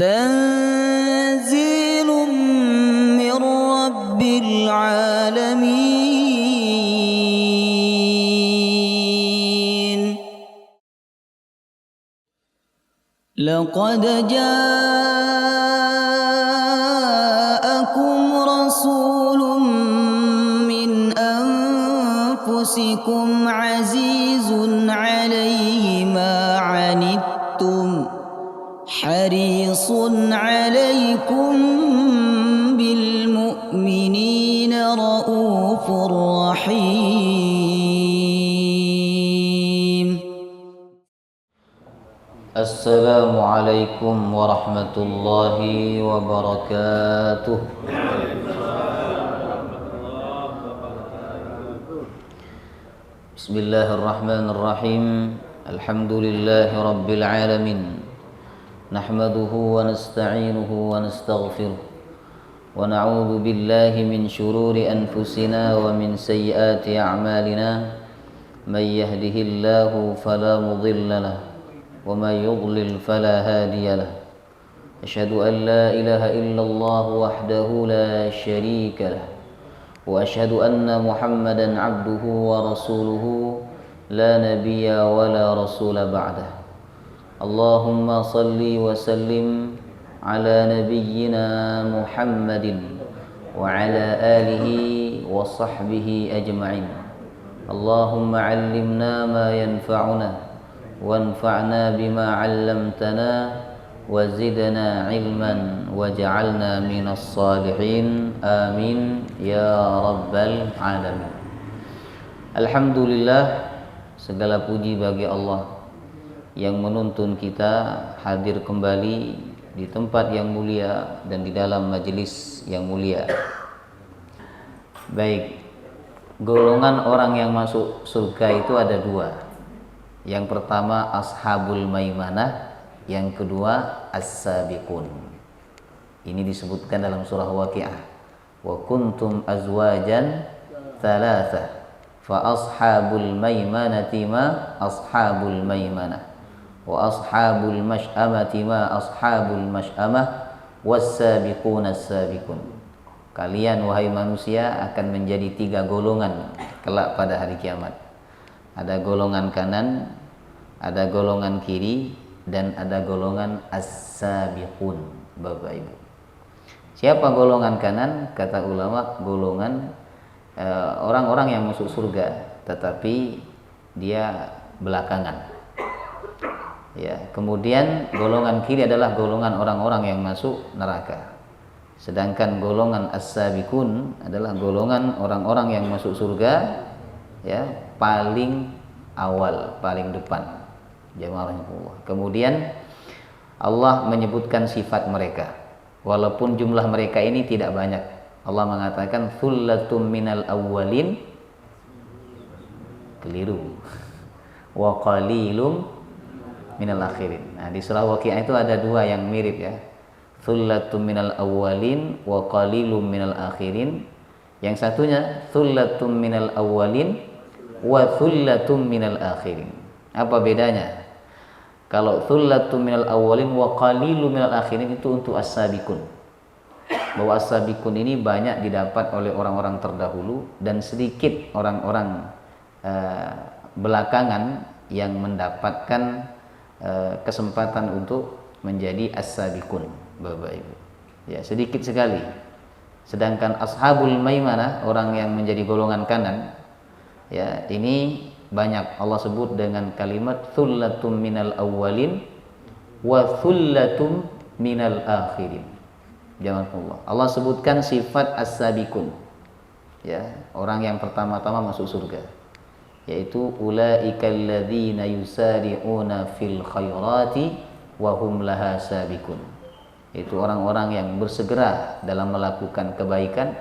تنزيل من رب العالمين. لقد جاءكم رسول من أنفسكم عزيز عليه ما عنتم حريص عليكم بالمؤمنين رؤوف رحيم. السلام عليكم ورحمة الله وبركاته. بسم الله الرحمن الرحيم. الحمد لله رب العالمين. نحمده ونستعينه ونستغفره ونعوذ بالله من شرور أنفسنا ومن سيئات أعمالنا. من يهده الله فلا مضل له ومن يضلل فلا هادي له. أشهد أن لا إله إلا الله وحده لا شريك له وأشهد أن محمدا عبده ورسوله لا نبي ولا رسول بعده. اللهم صل وسلم على نبينا محمد وعلى آله وصحبه أجمعين. اللهم علمنا ما ينفعنا وانفعنا بما علمتنا وزدنا علما وجعلنا من الصالحين. آمين يا رب العالمين. Alhamdulillah, segala puji bagi Allah yang menuntun kita hadir kembali di tempat yang mulia dan di dalam majelis yang mulia. Baik, golongan orang yang masuk surga itu ada dua. Yang pertama ashabul maimanah, yang kedua as-sabiqun. Ini disebutkan dalam surah Waqiah. Wa kuntum azwajan thalathah fa ashabul maimanati ma ashabul maimanah wa ashabul mash'amati ma ashabul mash'amah was-sabiquna as-sabiqun. Kalian wahai manusia akan menjadi tiga golongan kelak pada hari kiamat. Ada golongan kanan, ada golongan kiri, dan ada golongan as-sabiqun, Bapak Ibu. Siapa golongan kanan? Kata ulama, golongan orang-orang yang masuk surga, tetapi dia belakangan. Ya, kemudian golongan kiri adalah golongan orang-orang yang masuk neraka. Sedangkan golongan as-sabiqun adalah golongan orang-orang yang masuk surga, ya, paling awal, paling depan. Jamaah. Kemudian Allah menyebutkan sifat mereka, walaupun jumlah mereka ini tidak banyak. Allah mengatakan thullatum minal awwalin, keliru, wa qalilum minal akhirin. Nah, di surah Waqiah itu ada dua yang mirip, ya. Thullatum minal awwalin wa qalilum minal akhirin. Yang satunya thullatum minal awwalin wa thullatum minal akhirin. Apa bedanya? Kalau thullatum minal awwalin wa qalilum minal akhirin itu untuk as-sabiqun. Bahwa as-sabiqun ini banyak didapat oleh orang-orang terdahulu dan sedikit orang-orang belakangan yang mendapatkan kesempatan untuk menjadi as-sabiqun, Bapak Ibu. Ya, sedikit sekali. Sedangkan ashabul maimanah, orang yang menjadi golongan kanan, ya, ini banyak Allah sebut dengan kalimat thullatum minal awwalin wa thullatum minal akhirin. Jangan Allah. Allah sebutkan sifat as-sabiqun. Ya, orang yang pertama-tama masuk surga, yaitu ulaikal ladzina yusari'una fil khairati wa hum laha sabiqun. Itu orang-orang yang bersegera dalam melakukan kebaikan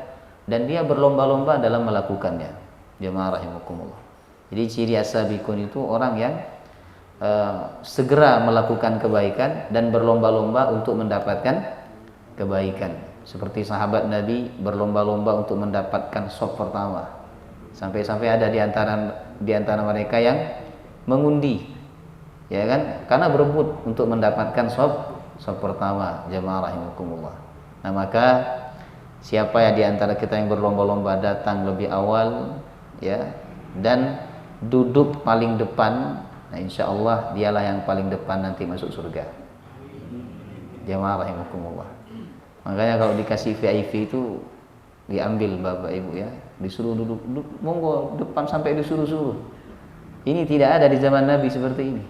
dan dia berlomba-lomba dalam melakukannya. Jemaah rahimakumullah. Jadi ciri as-sabiqun itu orang yang segera melakukan kebaikan dan berlomba-lomba untuk mendapatkan kebaikan. Seperti sahabat Nabi berlomba-lomba untuk mendapatkan shaf pertama. Sampai-sampai ada di antara mereka yang mengundi, ya kan? Karena berebut untuk mendapatkan shaf saf pertama jamaah rahimakumullah. Nah, maka siapa ya di antara kita yang berlomba-lomba datang lebih awal ya dan duduk paling depan, nah insya Allah dialah yang paling depan nanti masuk surga. Jamaah rahimakumullah. Makanya kalau dikasih VIP itu diambil Bapak Ibu ya, disuruh duduk monggo depan sampai disuruh-suruh. Ini tidak ada di zaman Nabi seperti ini.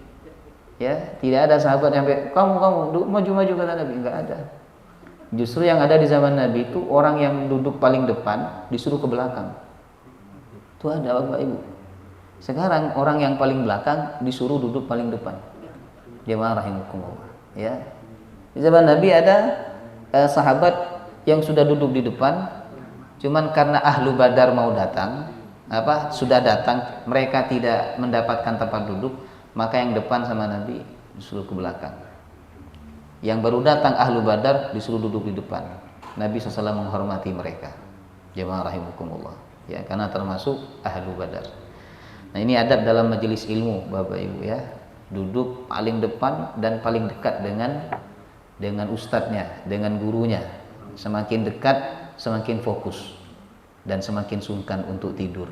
Ya, tidak ada sahabat yang sampai kamu maju-maju kata Nabi, enggak ada. Justru yang ada di zaman Nabi itu orang yang duduk paling depan disuruh ke belakang. Itu ada Bapak Ibu. Sekarang orang yang paling belakang disuruh duduk paling depan. Jemaah rahimakumullah. Ya. Di zaman Nabi ada sahabat yang sudah duduk di depan, cuman karena ahlu Badar mau datang, sudah datang, mereka tidak mendapatkan tempat duduk, maka yang depan sama Nabi disuruh ke belakang. Yang baru datang ahlu Badar disuruh duduk di depan. Nabi SAW menghormati mereka. Jemaah rahimakumullah. Ya, karena termasuk ahlu Badar. Nah, ini adab dalam majelis ilmu Bapak Ibu ya. Duduk paling depan dan paling dekat dengan ustadznya, dengan gurunya. Semakin dekat, semakin fokus dan semakin sungkan untuk tidur.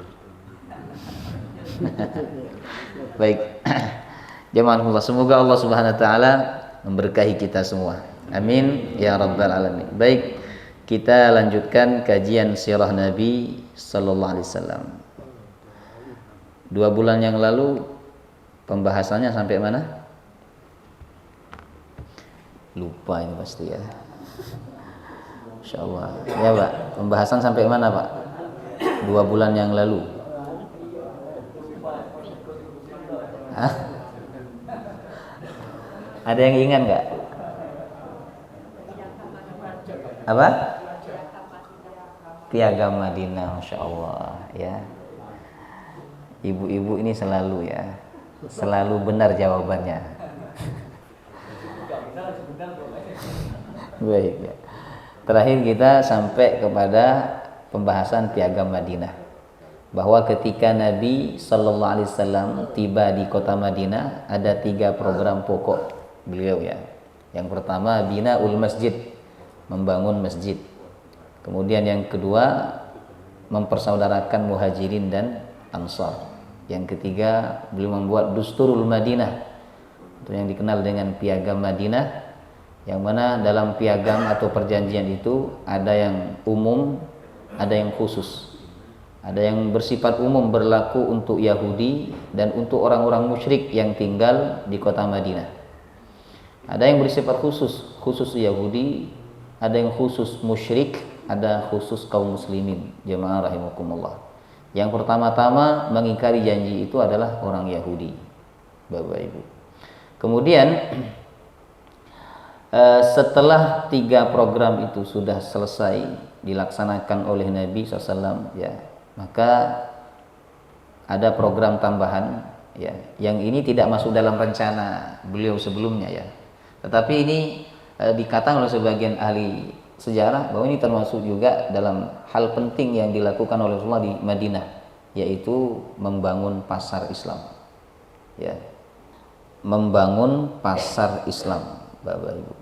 Baik. Jemaah Allah, semoga Allah Subhanahu wa taala memberkahi kita semua. Amin ya rabbal alamin. Baik, kita lanjutkan kajian sirah Nabi sallallahu alaihi wasallam. 2 bulan yang lalu pembahasannya sampai mana? Lupa ini pasti ya. Insyaallah. Ya, Pak. Pembahasan sampai mana, Pak? 2 bulan yang lalu. Hah? Ada yang ingat nggak? Apa? Piagam Madinah, Masya Allah ya. Ibu-ibu ini selalu benar jawabannya. Baik ya. Terakhir kita sampai kepada pembahasan piagam Madinah, bahwa ketika Nabi Sallallahu Alaihi Wasallam tiba di kota Madinah ada 3 program pokok beliau ya. Yang pertama binaul masjid, membangun masjid. Kemudian yang kedua mempersaudarakan muhajirin dan ansar. Yang ketiga beliau membuat Dusturul Madinah, itu yang dikenal dengan piagam Madinah, yang mana dalam piagam atau perjanjian itu ada yang umum, ada yang khusus. Ada yang bersifat umum berlaku untuk Yahudi dan untuk orang-orang musyrik yang tinggal di kota Madinah. Ada yang bersifat khusus Yahudi, ada yang khusus musyrik, ada khusus kaum muslimin. Jemaah rahimakumullah. Yang pertama-tama mengingkari janji itu adalah orang Yahudi, Bapak Ibu. Kemudian setelah 3 program itu sudah selesai dilaksanakan oleh Nabi SAW ya, maka ada program tambahan ya, yang ini tidak masuk dalam rencana beliau sebelumnya ya. Tetapi ini dikatakan oleh sebagian ahli sejarah bahwa ini termasuk juga dalam hal penting yang dilakukan oleh Rasulullah di Madinah, yaitu membangun pasar Islam. Ya. Membangun pasar Islam, Bapak Ibu.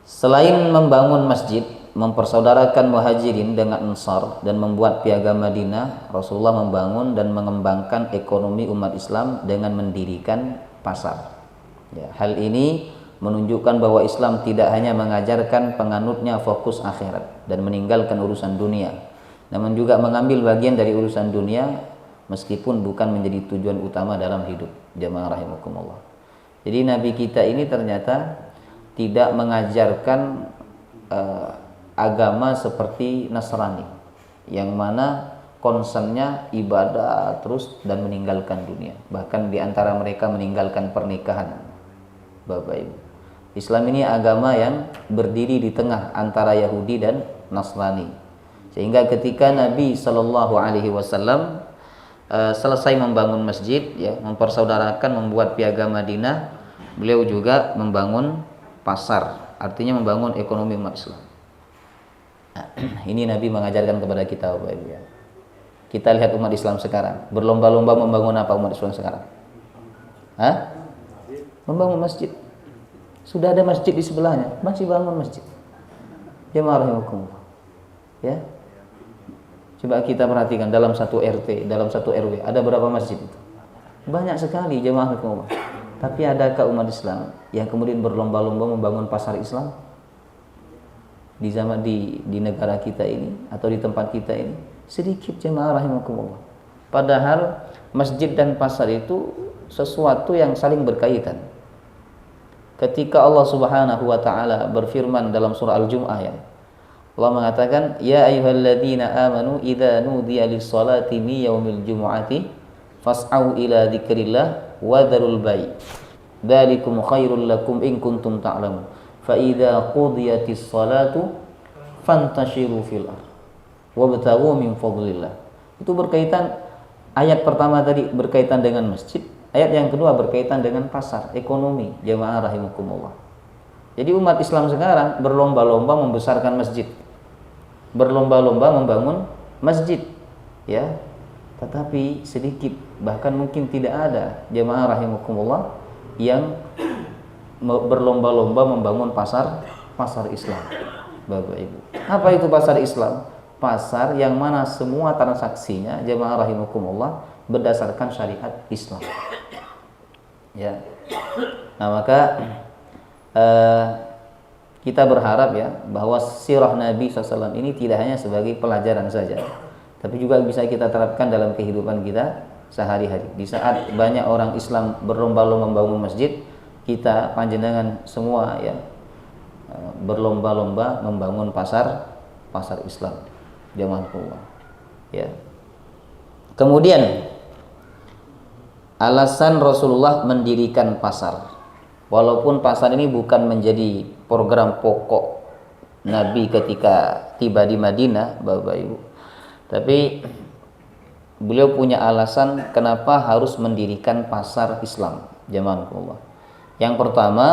Selain membangun masjid, mempersaudarakan muhajirin dengan ansar dan membuat piagam Madinah, Rasulullah membangun dan mengembangkan ekonomi umat Islam dengan mendirikan pasar. Ya, hal ini menunjukkan bahwa Islam tidak hanya mengajarkan penganutnya fokus akhirat dan meninggalkan urusan dunia, namun juga mengambil bagian dari urusan dunia meskipun bukan menjadi tujuan utama dalam hidup. Jamaah rahimakumullah. Jadi Nabi kita ini ternyata tidak mengajarkan agama seperti Nasrani, yang mana concernnya ibadah terus dan meninggalkan dunia. Bahkan di antara mereka meninggalkan pernikahan, Bapak Ibu. Islam ini agama yang berdiri di tengah antara Yahudi dan Nasrani. Sehingga ketika Nabi Shallallahu Alaihi Wasallam selesai membangun masjid, ya, mempersaudarakan, membuat piagam Madinah, beliau juga membangun pasar, artinya membangun ekonomi umat Islam. Ini Nabi mengajarkan kepada kita, Bapak Ibu ya. Kita lihat umat Islam sekarang berlomba-lomba membangun apa umat Islam sekarang? Membangun masjid. Sudah ada masjid di sebelahnya, masih bangun masjid. Jemaah rahimakumullah. Ya. Coba kita perhatikan dalam satu RT, dalam satu RW, ada berapa masjid itu? Banyak sekali jemaah rahimakumullah. Tapi adakah umat Islam yang kemudian berlomba-lomba membangun pasar Islam di zaman di negara kita ini atau di tempat kita ini? Sedikit jemaah rahimakumullah. Padahal masjid dan pasar itu sesuatu yang saling berkaitan. Ketika Allah Subhanahu wa taala berfirman dalam surah Al-Jumu'ah, ya, Allah mengatakan, ya ayyuhalladzina amanu idza nudiya lis-salati min yaumil jumu'ati fas'au ila dzikrillah wa dzarul bai'. Dzalikum khairul lakum in kuntum ta'lamun. Fa idza qudiyatis salatu fantashiru fil ardh wabtaghu min fadlillah. Itu berkaitan, ayat pertama tadi berkaitan dengan masjid, ayat yang kedua berkaitan dengan pasar, ekonomi, jemaah rahimakumullah. Jadi umat Islam sekarang berlomba-lomba membesarkan masjid, berlomba-lomba membangun masjid, ya. Tetapi sedikit, bahkan mungkin tidak ada jemaah rahimakumullah yang berlomba-lomba membangun pasar Islam. Bapak Ibu, apa itu pasar Islam? Pasar yang mana semua transaksinya jemaah rahimakumullah berdasarkan syariat Islam. Ya. Nah, maka kita berharap ya bahwa sirah Nabi SAW ini tidak hanya sebagai pelajaran saja, tapi juga bisa kita terapkan dalam kehidupan kita sehari-hari. Di saat banyak orang Islam berlomba-lomba membangun masjid, kita panjenengan semua ya berlomba-lomba membangun pasar Islam. Jamaah Allah. Ya. Kemudian alasan Rasulullah mendirikan pasar, walaupun pasar ini bukan menjadi program pokok Nabi ketika tiba di Madinah, Bapak Ibu, tapi beliau punya alasan kenapa harus mendirikan pasar Islam. Jamaah Allah. Yang pertama,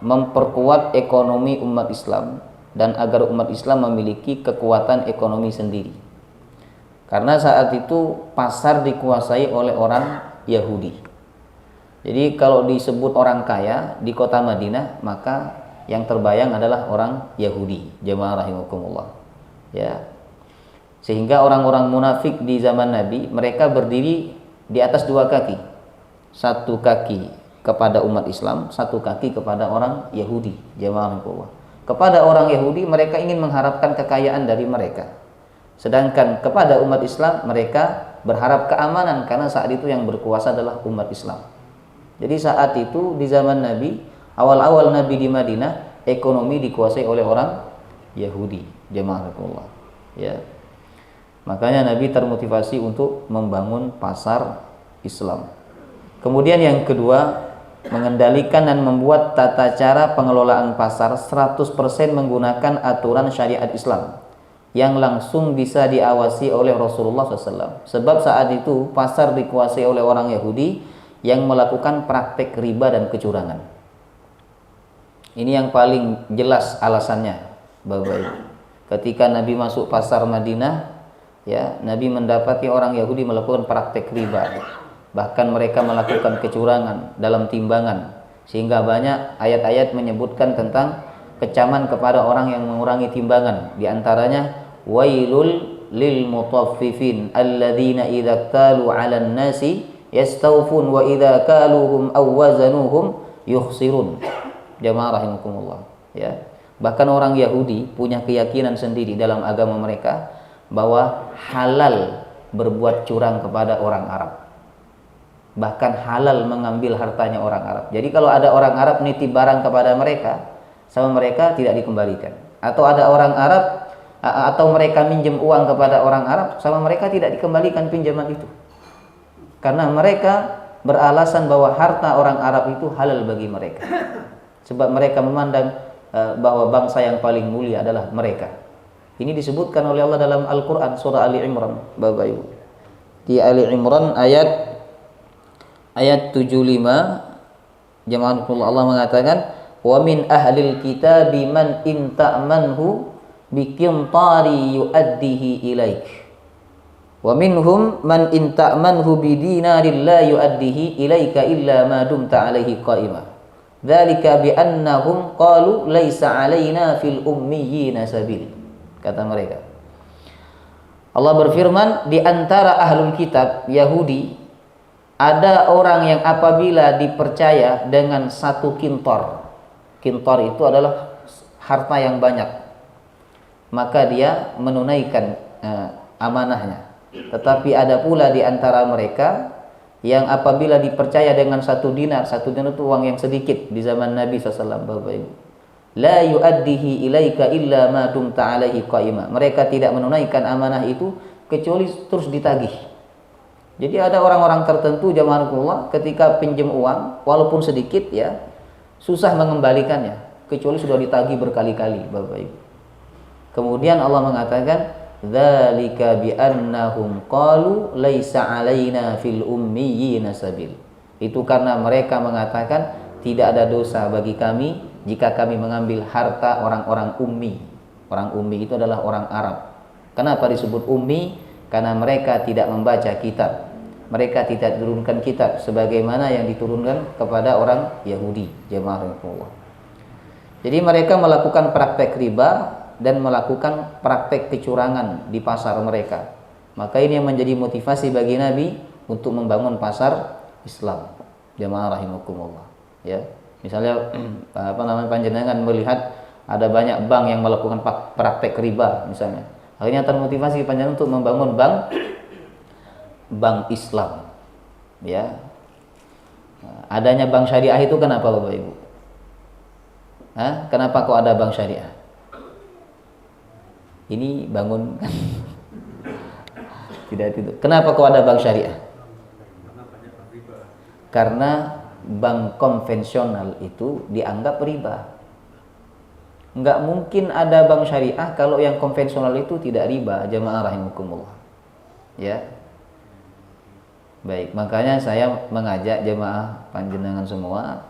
memperkuat ekonomi umat Islam dan agar umat Islam memiliki kekuatan ekonomi sendiri. Karena saat itu pasar dikuasai oleh orang Yahudi. Jadi kalau disebut orang kaya di kota Madinah, maka yang terbayang adalah orang Yahudi. Jemaah rahimakumullah. Ya. Sehingga orang-orang munafik di zaman Nabi, mereka berdiri di atas dua kaki. Satu kaki kepada umat Islam, satu kaki kepada orang Yahudi. Jemaah rahimakumullah. Kepada orang Yahudi mereka ingin mengharapkan kekayaan dari mereka. Sedangkan kepada umat Islam mereka berharap keamanan karena saat itu yang berkuasa adalah umat Islam. Jadi saat itu di zaman Nabi, awal-awal Nabi di Madinah, ekonomi dikuasai oleh orang Yahudi. Jemaah rahimakumullah. Ya. Makanya Nabi termotivasi untuk membangun pasar Islam. Kemudian yang kedua, mengendalikan dan membuat tata cara pengelolaan pasar 100% menggunakan aturan syariat Islam yang langsung bisa diawasi oleh Rasulullah SAW. Sebab saat itu pasar dikuasai oleh orang Yahudi yang melakukan praktek riba dan kecurangan. Ini yang paling jelas alasannya, Bapak Ibu. Ketika Nabi masuk pasar Madinah, ya, Nabi mendapati orang Yahudi melakukan praktek riba. Bahkan mereka melakukan kecurangan dalam timbangan, sehingga banyak ayat-ayat menyebutkan tentang kecaman kepada orang yang mengurangi timbangan. Di antaranya wailul lil mutaffifin alladzina idza qalu 'alan nasi yastawfun wa idza kaluhum aw wazanuhum yukhsirun. Jamaah rahimakumullah. Ya. Bahkan orang Yahudi punya keyakinan sendiri dalam agama mereka bahwa halal berbuat curang kepada orang Arab. Bahkan halal mengambil hartanya orang Arab. Jadi kalau ada orang Arab nitip barang kepada mereka, sama mereka tidak dikembalikan. Atau ada orang Arab atau mereka minjem uang kepada orang Arab, sama mereka tidak dikembalikan pinjaman itu. Karena mereka beralasan bahwa harta orang Arab itu halal bagi mereka. Sebab mereka memandang bahwa bangsa yang paling mulia adalah mereka. Ini disebutkan oleh Allah dalam Al-Quran surah Ali Imran, Bapak Ibu. Di Ali Imran ayat 75, jemaah Allah mengatakan, wa min ahlil kitabi man in ta'manhu biqintari yu'addihi ilaik wa minhum man in ta'manhu bidinarin la yu'addihi ilaika illa ma dumta alaihi qa'imah. Dzalika bi annahum qalu laisa 'alaina fil ummiyina sabil. Kata mereka. Allah berfirman, di antara ahlul kitab Yahudi ada orang yang apabila dipercaya dengan satu kintor. Kintor itu adalah harta yang banyak. Maka dia menunaikan amanahnya. Tetapi ada pula di antara mereka yang apabila dipercaya dengan satu dinar itu uang yang sedikit di zaman Nabi SAW, Bapak Ibu. La yu'addihi ilaika illa ma dumta alaihi qa'ima. Mereka tidak menunaikan amanah itu kecuali terus ditagih. Jadi ada orang-orang tertentu jamaahullah ketika pinjam uang walaupun sedikit ya, susah mengembalikannya kecuali sudah ditagih berkali-kali, Bapak Ibu. Kemudian Allah mengatakan dzalika bi annahum qalu laisa 'alaina fil ummiyina sabil. Itu karena mereka mengatakan tidak ada dosa bagi kami jika kami mengambil harta orang-orang ummi. Orang ummi itu adalah orang Arab. Kenapa disebut ummi? Karena mereka tidak membaca kitab. Mereka tidak turunkan kitab sebagaimana yang diturunkan kepada orang Yahudi, jemaah Allah. Jadi mereka melakukan praktek riba dan melakukan praktek kecurangan di pasar mereka. Maka ini yang menjadi motivasi bagi Nabi untuk membangun pasar Islam. Jamaah rahimakumullah. Ya, misalnya panjenengan melihat ada banyak bank yang melakukan praktek riba misalnya. Akhirnya termotivasi panjenengan untuk membangun bank Islam. Ya. Adanya bank syariah itu kenapa Bapak Ibu? Kenapa kok ada bank syariah? Ini bangun tidak. Kenapa kok ada bank syariah? Karena bank konvensional itu dianggap riba. Enggak mungkin ada bank syariah kalau yang konvensional itu tidak riba, jamaah rahimakumullah. Ya. Baik, makanya saya mengajak jemaah panjenengan semua,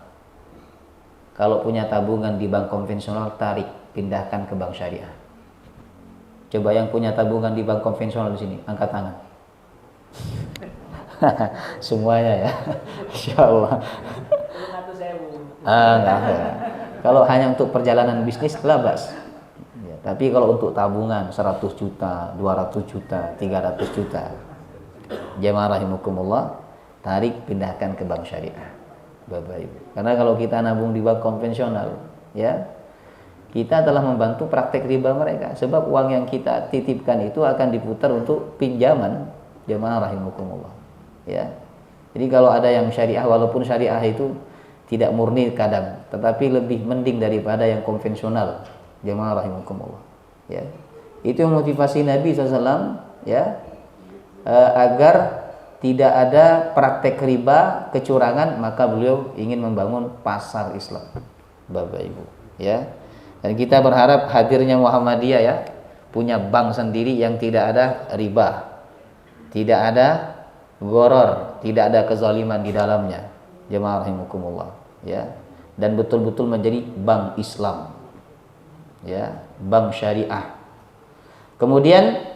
kalau punya tabungan di bank konvensional, tarik, pindahkan ke bank syariah. Coba yang punya tabungan di bank konvensional di sini, angkat tangan. Semuanya ya, insyaallah. Enggak. Kalau hanya untuk perjalanan bisnis, labas. Ya, tapi kalau untuk tabungan 100 juta, 200 juta, 300 juta, jamaah rahimakumullah, tarik, pindahkan ke bank syariah, Bapak Ibu. Karena kalau kita nabung di bank konvensional, ya, kita telah membantu praktek riba mereka. Sebab uang yang kita titipkan itu akan diputar untuk pinjaman, jamaah rahimakumullah. Ya. Jadi kalau ada yang syariah, walaupun syariah itu tidak murni kadang, tetapi lebih mending daripada yang konvensional, jamaah rahimakumullah. Ya. Itu yang motivasi Nabi SAW, ya, agar tidak ada praktek riba, kecurangan, maka beliau ingin membangun pasar Islam, Bapak Ibu. Ya. Dan kita berharap hadirnya Muhammadiyah, ya, punya bank sendiri yang tidak ada riba, tidak ada gharar, tidak ada kezaliman di dalamnya, jemaah rahimakumullah, ya, dan betul-betul menjadi bank Islam, ya, bank syariah. Kemudian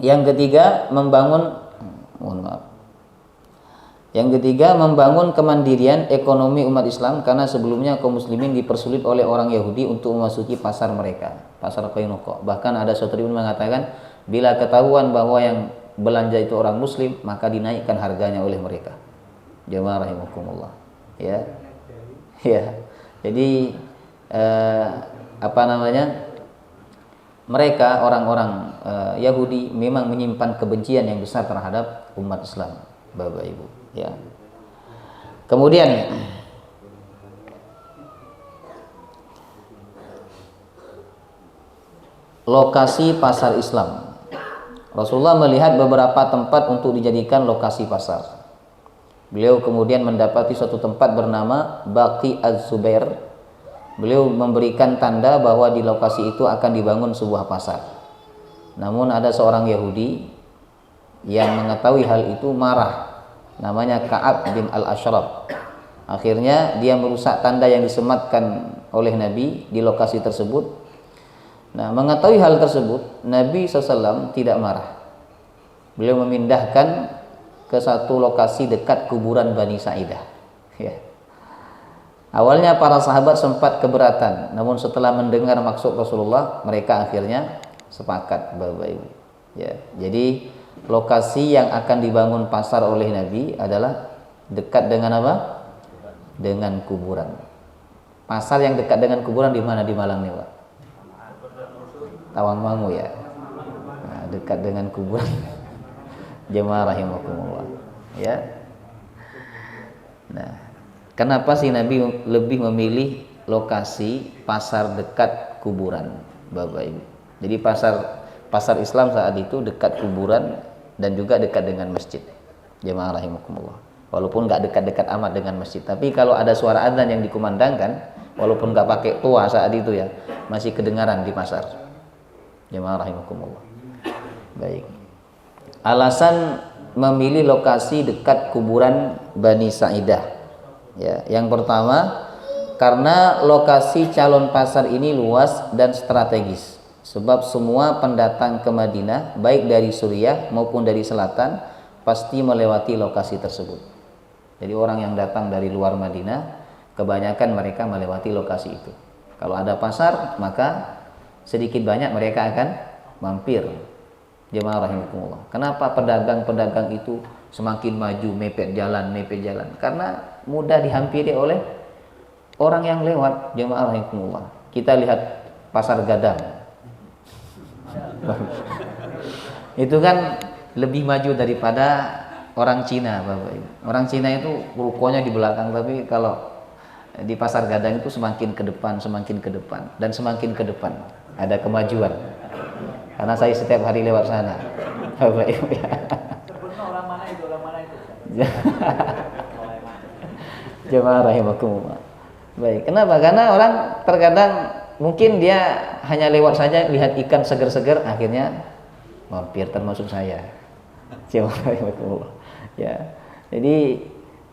yang ketiga membangun kemandirian ekonomi umat Islam, karena sebelumnya kaum muslimin dipersulit oleh orang Yahudi untuk memasuki pasar mereka, pasar Qainuqa. Bahkan ada suatu riwayat mengatakan bila ketahuan bahwa yang belanja itu orang muslim, maka dinaikkan harganya oleh mereka. Jamaah rahimakumullah. Ya. Ya. Jadi mereka orang-orang Yahudi memang menyimpan kebencian yang besar terhadap umat Islam, Bapak Ibu, ya. Kemudian lokasi pasar Islam. Rasulullah melihat beberapa tempat untuk dijadikan lokasi pasar. Beliau kemudian mendapati suatu tempat bernama Baqi Az-Zubair. Beliau memberikan tanda bahwa di lokasi itu akan dibangun sebuah pasar. Namun ada seorang Yahudi yang mengetahui hal itu marah. Namanya Ka'ab bin Al-Ashraf. Akhirnya dia merusak tanda yang disematkan oleh Nabi di lokasi tersebut. Nah, mengetahui hal tersebut, Nabi SAW tidak marah. Beliau memindahkan ke satu lokasi dekat kuburan Bani Sa'idah. Ya. Awalnya para sahabat sempat keberatan, namun setelah mendengar maksud Rasulullah, mereka akhirnya sepakat, Bapak Ibu. Ya, jadi lokasi yang akan dibangun pasar oleh Nabi adalah dekat dengan apa? Dengan kuburan. Pasar yang dekat dengan kuburan di mana di Malang nih, Pak? Tawangmangu ya. Nah, dekat dengan kuburan. Jemaah rahimakumullah. Ya. Nah, kenapa sih Nabi lebih memilih lokasi pasar dekat kuburan, Bapak Ibu? Jadi pasar Islam saat itu dekat kuburan dan juga dekat dengan masjid. Jemaah rahimakumullah. Walaupun nggak dekat-dekat amat dengan masjid, tapi kalau ada suara adzan yang dikumandangkan, walaupun nggak pakai tua saat itu ya, masih kedengaran di pasar. Jemaah rahimakumullah. Baik. Alasan memilih lokasi dekat kuburan Bani Sa'idah. Ya, yang pertama, karena lokasi calon pasar ini luas dan strategis. Sebab semua pendatang ke Madinah, baik dari Suriah maupun dari selatan, pasti melewati lokasi tersebut. Jadi orang yang datang dari luar Madinah, kebanyakan mereka melewati lokasi itu. Kalau ada pasar, maka sedikit banyak mereka akan mampir. Jemaah rahimakumullah. Kenapa pedagang-pedagang itu semakin maju, mepet jalan? Karena mudah dihampiri oleh orang yang lewat. Jemaah rahimakumullah. Kita lihat pasar Gadang. Itu kan lebih maju daripada orang Cina, Bapak Ibu. Orang Cina itu rukonya di belakang, tapi kalau di pasar Gadang itu semakin ke depan dan semakin ke depan ada kemajuan. Karena saya setiap hari lewat sana, Bapak Ibu ya. Orang mana itu? Jemaah rahimakumullah. Baik, kenapa? Karena orang terkadang mungkin dia hanya lewat saja lihat ikan seger-seger, akhirnya mampir, termasuk saya. Jemaah rahimakumullah. Ya, jadi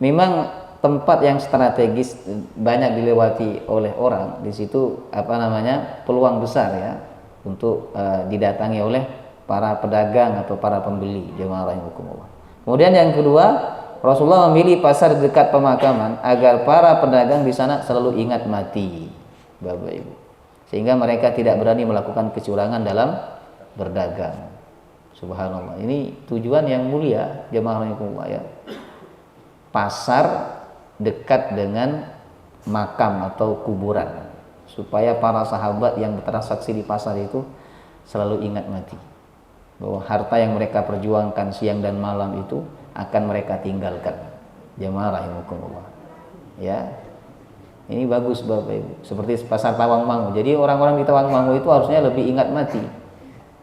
memang tempat yang strategis banyak dilewati oleh orang. Di situ peluang besar ya untuk didatangi oleh para pedagang atau para pembeli. Jemaah rahimakumullah. Kemudian yang kedua, Rasulullah memilih pasar dekat pemakaman agar para pedagang di sana selalu ingat mati, Bapak Ibu. Sehingga mereka tidak berani melakukan kecurangan dalam berdagang. Subhanallah. Ini tujuan yang mulia, jemaah rahimakumullah ya. Pasar dekat dengan makam atau kuburan, supaya para sahabat yang bertransaksi di pasar itu selalu ingat mati, bahwa harta yang mereka perjuangkan siang dan malam itu akan mereka tinggalkan. Jemaah rahimakumullah ya. Ini bagus Bapak Ibu, seperti pasar Tawangmangu. Jadi orang-orang di Tawangmangu itu harusnya lebih ingat mati.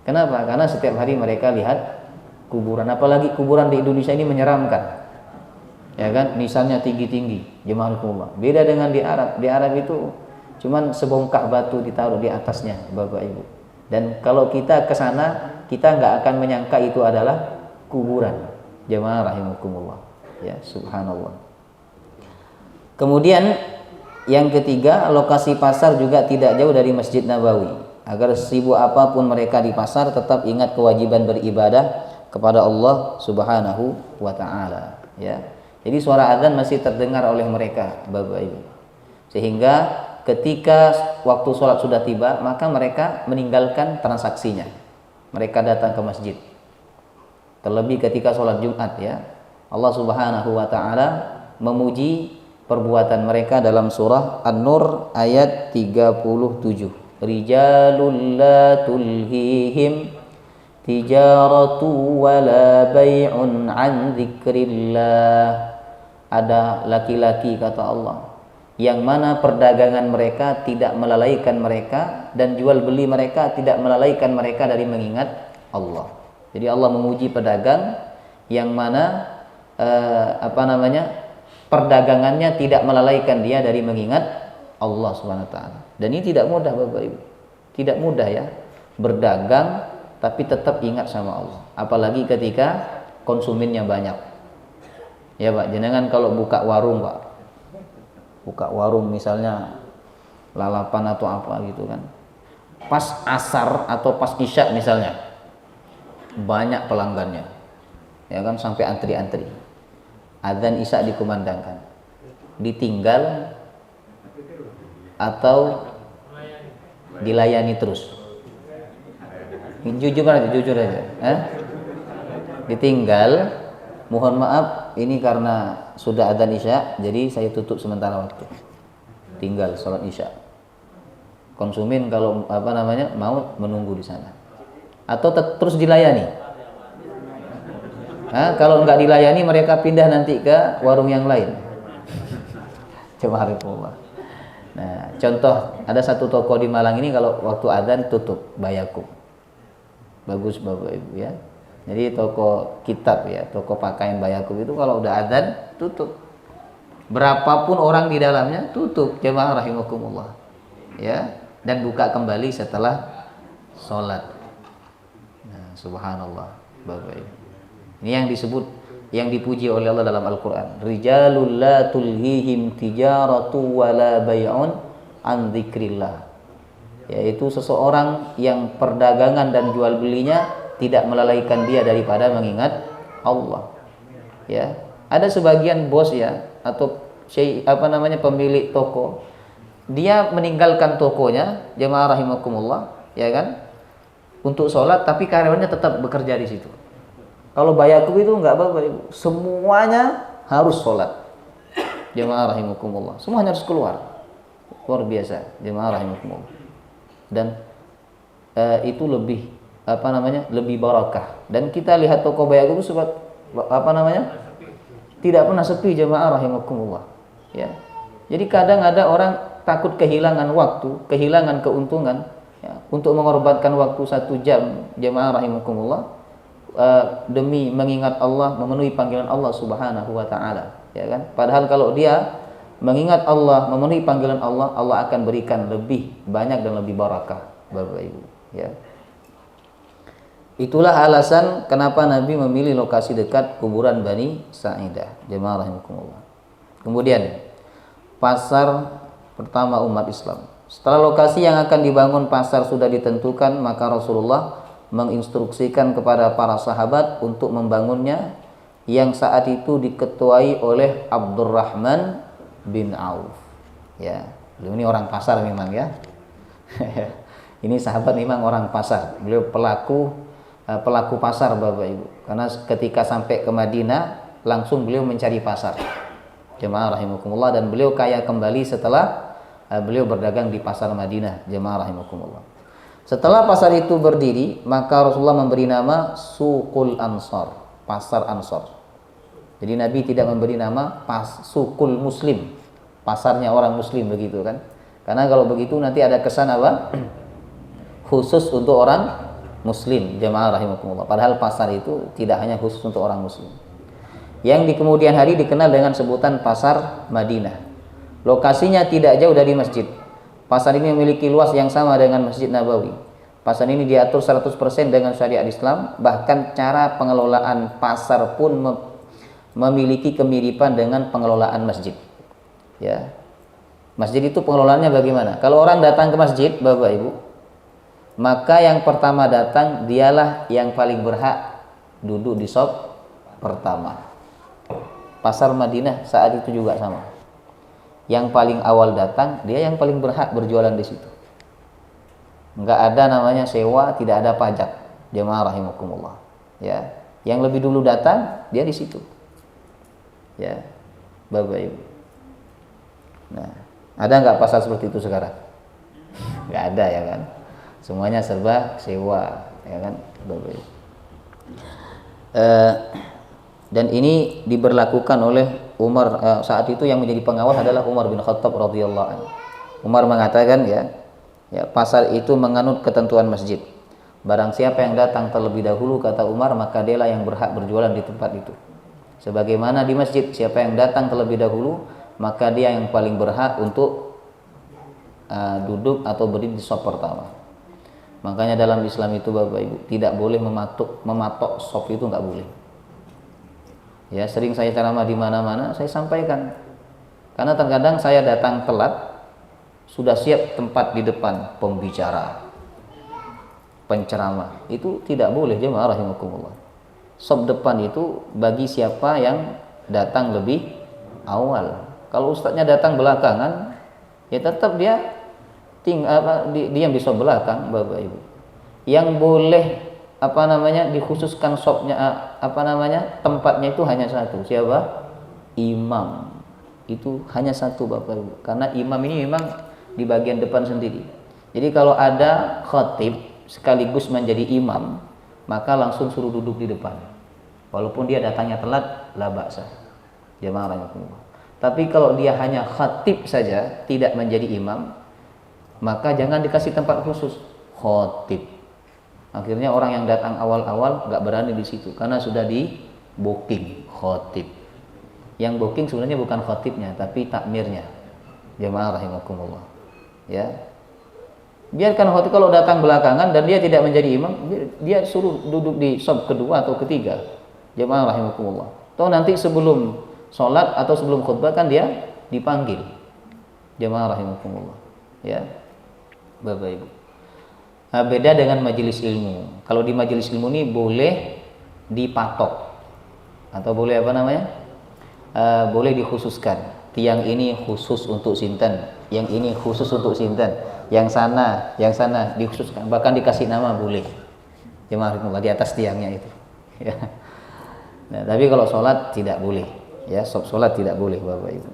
Kenapa? Karena setiap hari mereka lihat kuburan, apalagi kuburan di Indonesia ini menyeramkan. Ya kan, nisannya tinggi-tinggi. Jemaah rahimakumullah. Beda dengan di Arab. Di Arab itu cuman sebongkah batu ditaruh di atasnya, Bapak Ibu. Dan kalau kita ke sana, kita nggak akan menyangka itu adalah kuburan. Jemaah rahimakumullah. Ya, subhanallah. Kemudian yang ketiga, lokasi pasar juga tidak jauh dari Masjid Nabawi. Agar sibuk apapun mereka di pasar, tetap ingat kewajiban beribadah kepada Allah Subhanahu wa taala, ya. Jadi suara azan masih terdengar oleh mereka, Bapak Ibu. Sehingga ketika waktu sholat sudah tiba, maka mereka meninggalkan transaksinya. Mereka datang ke masjid. Terlebih ketika sholat Jumat ya. Allah Subhanahu wa taala memuji perbuatan mereka dalam surah An-Nur ayat 37. Rijalul la tulhihim tijaratu wala bay'un an dzikrillah. Ada laki-laki, kata Allah, yang mana perdagangan mereka tidak melalaikan mereka dan jual beli mereka tidak melalaikan mereka dari mengingat Allah. Jadi Allah memuji pedagang yang mana perdagangannya tidak melalaikan dia dari mengingat Allah Subhanahu wa taala. Dan ini tidak mudah Bapak Ibu. Tidak mudah ya berdagang tapi tetap ingat sama Allah. Apalagi ketika konsumennya banyak. Ya Pak, jenengan kalau buka warung Pak. Buka warung misalnya lalapan atau apa gitu kan. Pas asar atau pas isya misalnya. Banyak pelanggannya. Ya kan, sampai antri-antri. Adzan isya dikumandangkan. Ditinggal atau dilayani terus? Jujur aja. Ditinggal, mohon maaf ini karena sudah adzan Isya, jadi saya tutup sementara waktu. Tinggal sholat Isya. Konsumen kalau mau menunggu di sana. Atau terus dilayani. Kalau nggak dilayani mereka pindah nanti ke warung yang lain. Coba harifullah. Nah, contoh ada satu toko di Malang ini kalau waktu adzan tutup Bayakum. Bagus Bapak Ibu ya. Jadi toko kitab ya, toko pakaian Bayakum itu kalau udah adzan tutup. Berapapun orang di dalamnya tutup, jemaah rahimakumullah. Ya, dan buka kembali setelah sholat. Nah, subhanallah Bapak Ibu. Ini yang disebut, yang dipuji oleh Allah dalam Al-Qur'an. Rijalul la tulhihim tijaratu wala bay'un an dzikrillah. Yaitu seseorang yang perdagangan dan jual belinya tidak melalaikan dia daripada mengingat Allah. Ya, ada sebagian bos ya atau pemilik toko, dia meninggalkan tokonya, jemaah rahimakumullah, ya kan, untuk sholat, tapi karyawannya tetap bekerja di situ. Kalau Bayakum itu enggak apa-apa, semuanya harus sholat, jemaah rahimakumullah, semuanya harus keluar, luar biasa, jemaah rahimakumullah. Dan itu lebih lebih barakah. Dan kita lihat toko Bayakum itu tidak pernah sepi, jemaah rahimakumullah. Ya. Jadi kadang ada orang takut kehilangan waktu, kehilangan keuntungan ya, untuk mengorbankan waktu 1 jam, jemaah rahimakumullah, demi mengingat Allah, memenuhi panggilan Allah Subhanahu wa taala, ya kan? Padahal kalau dia mengingat Allah, memenuhi panggilan Allah, Allah akan berikan lebih banyak dan lebih barakah, Bapak Ibu, ya. Itulah alasan kenapa Nabi memilih lokasi dekat kuburan Bani Sa'idah, jemaah rahimakumullah. Kemudian pasar pertama umat Islam. Setelah lokasi yang akan dibangun pasar sudah ditentukan, maka Rasulullah menginstruksikan kepada para sahabat untuk membangunnya, yang saat itu diketuai oleh Abdurrahman bin Auf. Ya, beliau ini orang pasar memang ya. Ini sahabat memang orang pasar. Beliau pelaku pasar Bapak Ibu. Karena ketika sampai ke Madinah langsung beliau mencari pasar. Jemaah rahimakumullah, dan beliau kaya kembali setelah beliau berdagang di pasar Madinah, jemaah rahimakumullah. Setelah pasar itu berdiri, maka Rasulullah memberi nama Suqul Ansar, pasar Ansar. Jadi Nabi tidak memberi nama Sukul Muslim, pasarnya orang Muslim begitu kan? Karena kalau begitu nanti ada kesan apa? Khusus untuk orang Muslim, jemaah rahimakumullah. Padahal pasar itu tidak hanya khusus untuk orang Muslim. Yang di kemudian hari dikenal dengan sebutan pasar Madinah. Lokasinya tidak jauh dari masjid. Pasar ini memiliki luas yang sama dengan Masjid Nabawi. Pasar ini diatur 100% dengan syariat Islam, bahkan cara pengelolaan pasar pun memiliki kemiripan dengan pengelolaan masjid. Ya. Masjid itu pengelolaannya bagaimana? Kalau orang datang ke masjid, Bapak Ibu, maka yang pertama datang dialah yang paling berhak duduk di sop pertama. Pasar Madinah saat itu juga sama. Yang paling awal datang, dia yang paling berhak berjualan di situ. Enggak ada namanya sewa, tidak ada pajak. Jemaah rahimakumullah. Ya. Yang lebih dulu datang, dia di situ. Ya, Bapak Ibu. Nah, ada nggak pasar seperti itu sekarang? Nggak ada ya kan? Semuanya serba sewa, ya kan, Bapak Ibu. Dan ini diberlakukan oleh Umar saat itu. Yang menjadi pengawas adalah Umar bin Khattab radhiyallahu anhu. Umar mengatakan ya pasar itu menganut ketentuan masjid. Barang siapa yang datang terlebih dahulu, kata Umar, maka dialah yang berhak berjualan di tempat itu. Sebagaimana di masjid, siapa yang datang terlebih dahulu, maka dia yang paling berhak untuk duduk atau berdiri di saf pertama. Makanya dalam Islam itu Bapak Ibu tidak boleh mematok saf, itu nggak boleh. Ya, sering saya ceramah di mana-mana saya sampaikan. Karena terkadang saya datang telat, sudah siap tempat di depan pembicara, penceramah. Itu tidak boleh, jemaah rahimakumullah. Sop depan itu bagi siapa yang datang lebih awal. Kalau ustadznya datang belakangan, ya tetap dia diam di sop belakang, Bapak Ibu. Yang boleh dikhususkan sopnya tempatnya itu hanya satu. Siapa? Imam. Itu hanya satu, Bapak Ibu. Karena imam ini memang di bagian depan sendiri. Jadi kalau ada khatib sekaligus menjadi imam, maka langsung suruh duduk di depan. Walaupun dia datangnya telat, la ba'sa. Jamaah rahimakumullah. Tapi kalau dia hanya khatib saja, tidak menjadi imam, maka jangan dikasih tempat khusus, khatib. Akhirnya orang yang datang awal-awal nggak berani di situ karena sudah di booking khatib. Yang booking sebenarnya bukan khatibnya, tapi takmirnya. Jamaah rahimakumullah. Ya. Biarkan khatib kalau datang belakangan dan dia tidak menjadi imam, dia suruh duduk di saf kedua atau ketiga. Jamaah rahimakumullah. Atau nanti sebelum sholat atau sebelum khutbah kan dia dipanggil. Jamaah rahimakumullah. Ya, Bapak Ibu. Nah, beda dengan majelis ilmu. Kalau di majelis ilmu ini boleh dipatok atau boleh boleh dikhususkan. Tiang ini khusus untuk sinten, yang ini khusus untuk sinten, yang sana dikhususkan. Bahkan dikasih nama boleh. Jamaah rahimakumullah, di atas tiangnya itu. Ya. Nah, tapi kalau sholat tidak boleh. Ya, sholat tidak boleh, Bapak Ibu.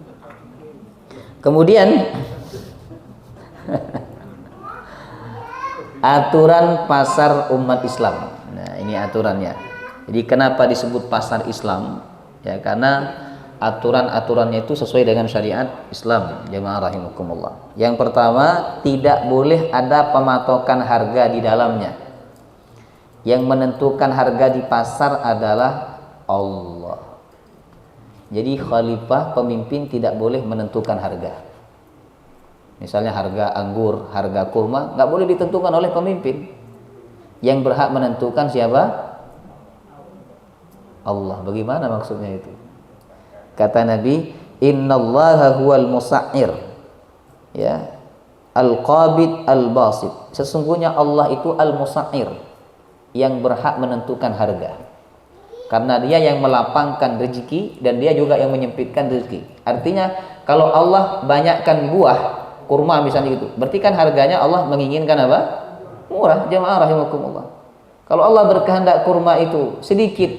Kemudian aturan pasar umat Islam. Nah, ini aturannya. Jadi kenapa disebut pasar Islam? Ya, karena aturan-aturannya itu sesuai dengan syariat Islam. Jamaah rahimakumullah. Yang pertama, tidak boleh ada pematokan harga di dalamnya. Yang menentukan harga di pasar adalah Allah. Jadi khalifah, pemimpin tidak boleh menentukan harga. Misalnya harga anggur, harga kurma, nggak boleh ditentukan oleh pemimpin. Yang berhak menentukan siapa? Allah. Bagaimana maksudnya itu? Kata Nabi, innallaha huwal musa'ir. Ya. Al-qabid al-basit. Sesungguhnya Allah itu al-musa'ir, yang berhak menentukan harga. Karena dia yang melapangkan rezeki dan dia juga yang menyempitkan rezeki. Artinya kalau Allah banyakkan buah kurma misalnya gitu, berarti kan harganya Allah menginginkan apa? Murah. Jamaah rahimakumullah. Kalau Allah berkehendak kurma itu sedikit,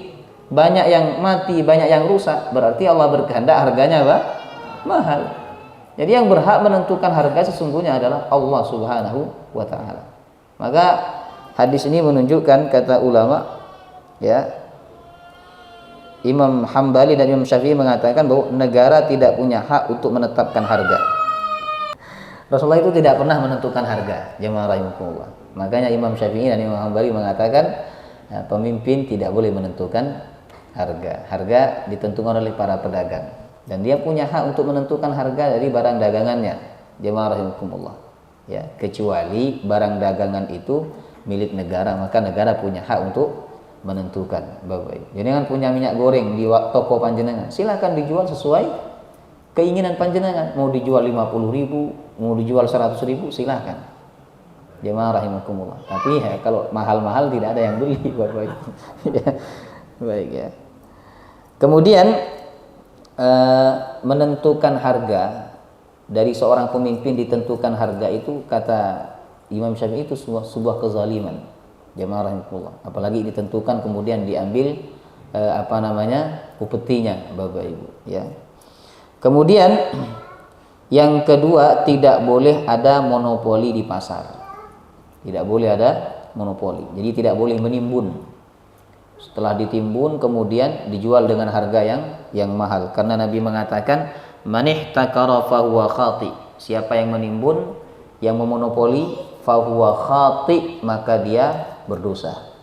banyak yang mati, banyak yang rusak, berarti Allah berkehendak harganya apa? Mahal. Jadi yang berhak menentukan harga sesungguhnya adalah Allah Subhanahu wa taala. Maka hadis ini menunjukkan, kata ulama, ya, Imam Hambali dan Imam Syafi'i mengatakan bahwa negara tidak punya hak untuk menetapkan harga. Rasulullah itu tidak pernah menentukan harga. Jamaah rahimakumullah. Makanya Imam Syafi'i dan Imam Hambali mengatakan pemimpin tidak boleh menentukan harga. Harga ditentukan oleh para pedagang. Dan dia punya hak untuk menentukan harga dari barang dagangannya. Jamaah rahimakumullah. Ya, kecuali barang dagangan itu milik negara, maka negara punya hak untuk menentukan, Bapak Ibu. Jadi kan punya minyak goreng di toko panjenengan, silakan dijual sesuai keinginan panjenengan. Mau dijual 50.000, mau dijual 100.000, silakan. Jamaah rahimakumullah. Tapi ya, kalau mahal-mahal tidak ada yang beli, Bapak Ibu. Ya, baik ya. Kemudian menentukan harga, dari seorang pemimpin ditentukan harga itu, kata Imam Syafi'i, itu sebuah kezaliman. Jamaah rahimakumullah. Apalagi ditentukan kemudian diambil upetinya, Bapak Ibu, ya. Kemudian yang kedua, tidak boleh ada monopoli di pasar. Tidak boleh ada monopoli. Jadi tidak boleh menimbun. Setelah ditimbun kemudian dijual dengan harga yang mahal. Karena Nabi mengatakan, manihtakara fahuwa khati. Siapa yang menimbun, yang memonopoli, fahuwa khati, maka dia berdosa.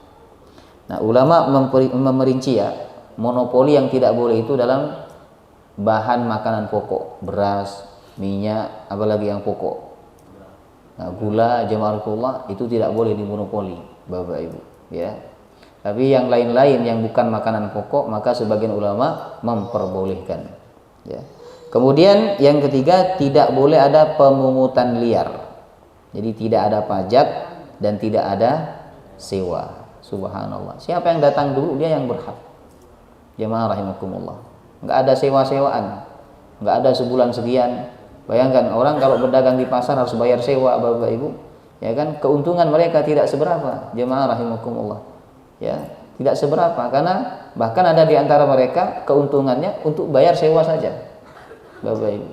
Nah, ulama memerinci, ya, monopoli yang tidak boleh itu dalam bahan makanan pokok, beras, minyak, apalagi yang pokok. Nah, gula, jamaah itu tidak boleh dimonopoli, Bapak Ibu, ya. Tapi yang lain-lain yang bukan makanan pokok, maka sebagian ulama memperbolehkan, ya. Kemudian yang ketiga, tidak boleh ada pemungutan liar. Jadi tidak ada pajak dan tidak ada sewa. Subhanallah. Siapa yang datang dulu, dia yang berhak. Jamaah rahimakumullah. Enggak ada sewa-sewaan. Enggak ada sebulan sekian, Bayangkan orang kalau berdagang di pasar harus bayar sewa, Bapak Ibu, ya kan? Keuntungan mereka tidak seberapa, jemaah rahimakumullah. Ya, tidak seberapa karena bahkan ada di antara mereka keuntungannya untuk bayar sewa saja, Bapak Ibu.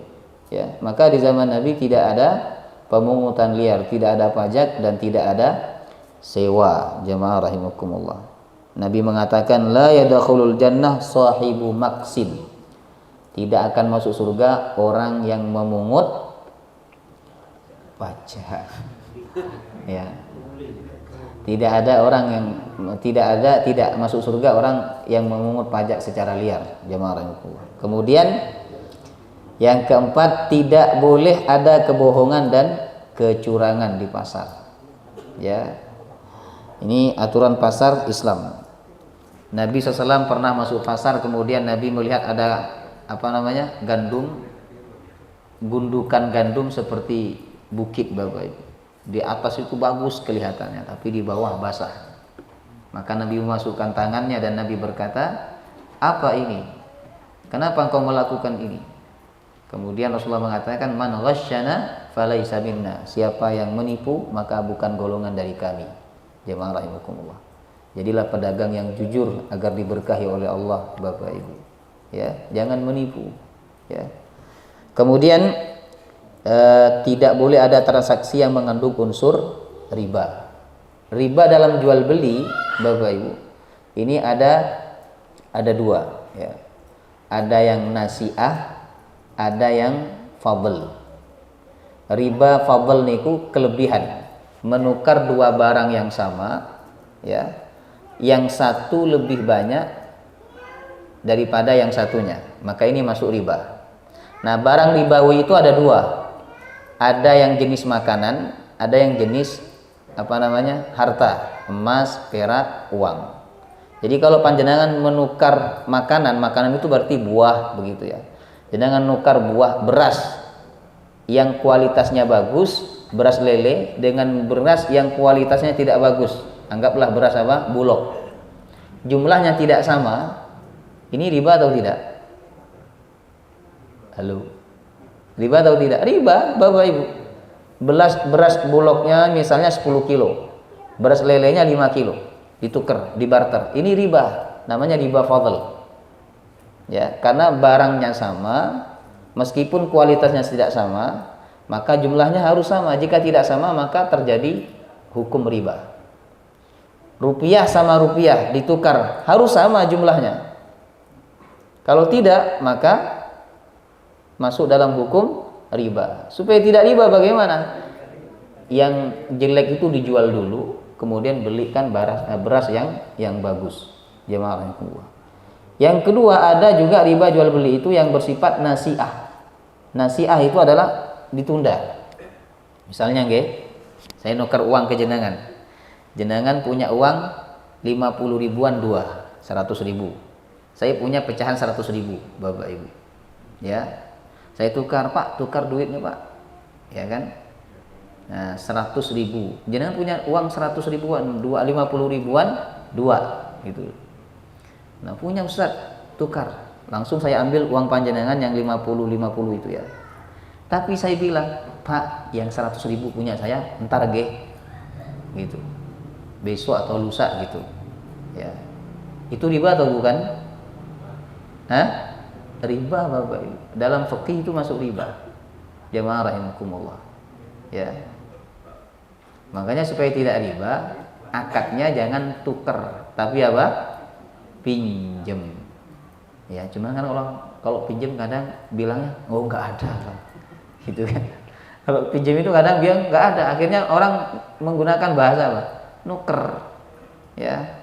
Ya, maka di zaman Nabi tidak ada pemungutan liar, tidak ada pajak dan tidak ada sewa, jemaah rahimakumullah. Nabi mengatakan la yadkhulul jannah sahibu maksin. Tidak akan masuk surga orang yang memungut pajak. Ya. Tidak ada orang yang tidak masuk surga orang yang memungut pajak secara liar, jemaah rahimakumullah. Kemudian yang keempat, tidak boleh ada kebohongan dan kecurangan di pasar. Ya. Ini aturan pasar Islam. Nabi SAW pernah masuk pasar, kemudian Nabi melihat ada gundukan gandum seperti bukit, Bapak Ibu. Di atas itu bagus kelihatannya, tapi di bawah basah. Maka Nabi memasukkan tangannya dan Nabi berkata, apa ini? Kenapa engkau melakukan ini? Kemudian Rasulullah mengatakan, man ghasyana falaysa minna. Siapa yang menipu maka bukan golongan dari kami. Jemaah rahimakumullah. Jadilah pedagang yang jujur agar diberkahi oleh Allah, Bapak Ibu. Ya, jangan menipu. Ya. Kemudian tidak boleh ada transaksi yang mengandung unsur riba. Riba dalam jual beli, Bapak Ibu, ini ada dua. Ya. Ada yang nasiah, ada yang fadl. Riba fadl niku kelebihan, menukar dua barang yang sama, ya, yang satu lebih banyak daripada yang satunya, maka ini masuk riba. Nah, barang ribawi itu ada dua, ada yang jenis makanan, ada yang jenis harta, emas, perak, uang. Jadi kalau panjenengan menukar makanan itu berarti buah, begitu ya. Jangan nukar buah beras yang kualitasnya bagus, beras lele, dengan beras yang kualitasnya tidak bagus. Anggaplah beras bulog. Jumlahnya tidak sama. Ini riba atau tidak? Halo. Riba atau tidak? Riba, Bapak Ibu. Beras bulognya misalnya 10 kilo. Beras lelenya 5 kilo. Ditukar, dibarter. Ini riba. Namanya riba fadl. Ya, karena barangnya sama, meskipun kualitasnya tidak sama, maka jumlahnya harus sama. Jika tidak sama, maka terjadi hukum riba. Rupiah sama rupiah ditukar, harus sama jumlahnya. Kalau tidak, maka masuk dalam hukum riba. Supaya tidak riba bagaimana? Yang jelek itu dijual dulu, kemudian belikan beras yang bagus. Jemaah rahimakumullah. Yang kedua, ada juga riba jual beli itu yang bersifat nasiah. Nasiah itu adalah ditunda. Misalnya saya nukar uang ke jenengan. Jenengan punya uang 50 ribuan 100 ribu. Saya punya pecahan 100 ribu, Bapak Ibu. Ya, saya tukar, Pak, tukar duitnya, Pak. Ya kan? Nah, 100 ribu. Jenengan punya uang 100 ribuan, 50 ribuan, 2, gitu. Nah, punya Ustaz, tukar. Langsung saya ambil uang panjenengan yang 50 itu ya. Tapi saya bilang, Pak, yang 100 ribu punya saya, entar gitu. Besok atau lusa gitu. Ya. Itu riba atau bukan? Riba, Bapak Ibu. Dalam fikih itu masuk riba. Jamaah rahimakumullah. Ya. Makanya supaya tidak riba, akadnya jangan tuker, tapi pinjem. Ya, cuma kan kalau pinjem kadang bilangnya enggak ada, gitu kan. Kalau pinjem itu kadang bilang enggak ada, akhirnya orang menggunakan bahasa nuker. Ya.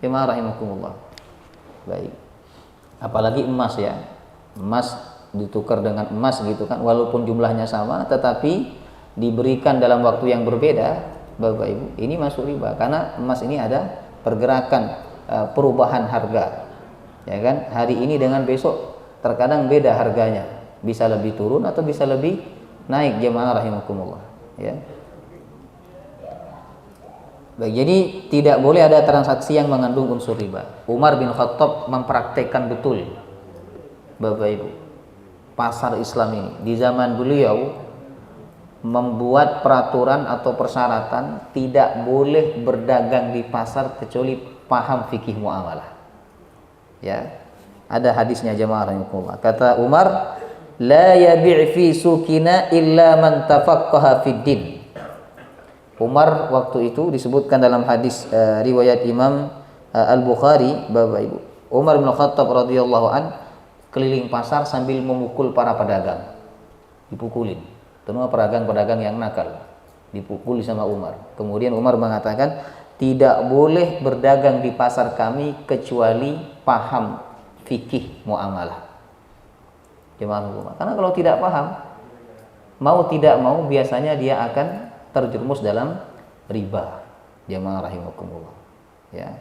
Jamaah rahimakumullah. Baik. Apalagi emas ya, emas ditukar dengan emas gitu kan, walaupun jumlahnya sama tetapi diberikan dalam waktu yang berbeda, Bapak Ibu, ini masuk riba karena emas ini ada pergerakan perubahan harga, ya kan? Hari ini dengan besok terkadang beda harganya, bisa lebih turun atau bisa lebih naik, jemaah rahimakumullah. Ya. Baik, jadi tidak boleh ada transaksi yang mengandung unsur riba. Umar bin Khattab mempraktekkan betul, Bapak Ibu. pasar Islam ini. Di zaman beliau membuat peraturan atau persyaratan tidak boleh berdagang di pasar kecuali paham fikih muamalah. Ya. Ada hadisnya jemaah rahimakumullah. Kata Umar, la yabi' fi sukina illa man tafaqqaha fid din. Umar waktu itu disebutkan dalam hadis riwayat Imam Al-Bukhari, Bapak Ibu. Umar bin Khattab radhiyallahu an keliling pasar sambil memukul para pedagang. Dipukulin. Terutama pedagang-pedagang yang nakal. Dipukuli sama Umar. Kemudian Umar mengatakan, tidak boleh berdagang di pasar kami kecuali paham fikih muamalah. Karena kalau tidak paham, mau tidak mau biasanya dia akan terjerumus dalam riba. Jamaah rahimakumullah. Ya.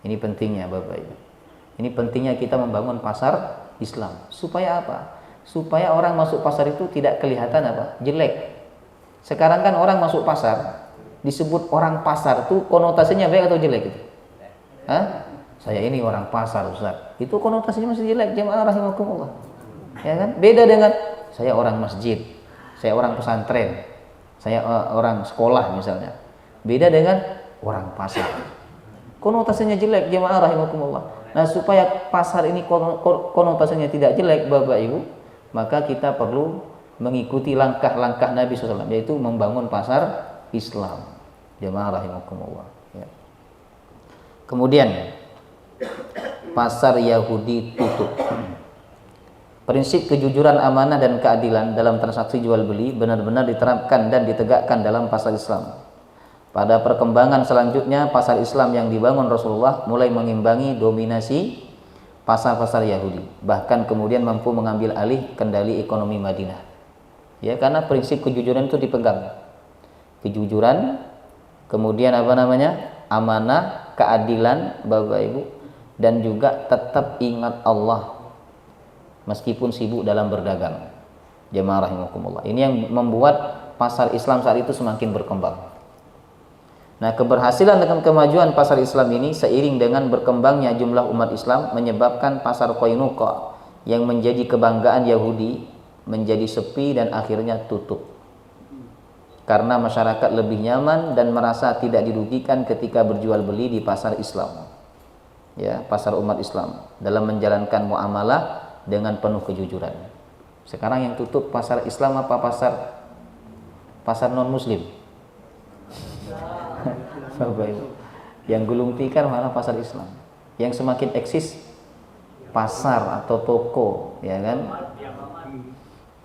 Ini pentingnya Bapak Ibu. Ini pentingnya kita membangun pasar Islam. Supaya apa? Supaya orang masuk pasar itu tidak kelihatan apa? Jelek. Sekarang kan orang masuk pasar disebut orang pasar itu konotasinya baik atau jelek itu? Hah? Saya ini orang pasar, Ustaz. Itu konotasinya masih jelek, jemaah rahimakumullah. Ya kan? Beda dengan saya orang masjid, saya orang pesantren, saya orang sekolah misalnya. Beda dengan orang pasar. Konotasinya jelek, jemaah rahimakumullah. Nah, supaya pasar ini konotasinya tidak jelek, Bapak Ibu, maka kita perlu mengikuti langkah-langkah Nabi SAW, yaitu membangun pasar Islam. Jemaah rahimakumullah. Ya. Kemudian pasar Yahudi tutup. Prinsip kejujuran, amanah dan keadilan dalam transaksi jual beli benar-benar diterapkan dan ditegakkan dalam pasar Islam. Pada perkembangan selanjutnya, pasar Islam yang dibangun Rasulullah mulai mengimbangi dominasi pasar-pasar Yahudi, bahkan kemudian mampu mengambil alih kendali ekonomi Madinah. Ya, karena prinsip kejujuran itu dipegang. Kejujuran, kemudian amanah, keadilan, Bapak Ibu, dan juga tetap ingat Allah meskipun sibuk dalam berdagang. Jemaah rahimakumullah. Ini yang membuat pasar Islam saat itu semakin berkembang. Nah, keberhasilan dan kemajuan pasar Islam ini seiring dengan berkembangnya jumlah umat Islam menyebabkan pasar Qainuqa yang menjadi kebanggaan Yahudi menjadi sepi dan akhirnya tutup. Karena masyarakat lebih nyaman dan merasa tidak dirugikan ketika berjual beli di pasar Islam. Ya, pasar umat Islam dalam menjalankan muamalah dengan penuh kejujuran. Sekarang yang tutup pasar Islam apa pasar non muslim? Bapak Ibu. Yang gulung tikar mana pasar Islam? Yang semakin eksis pasar atau toko, ya kan?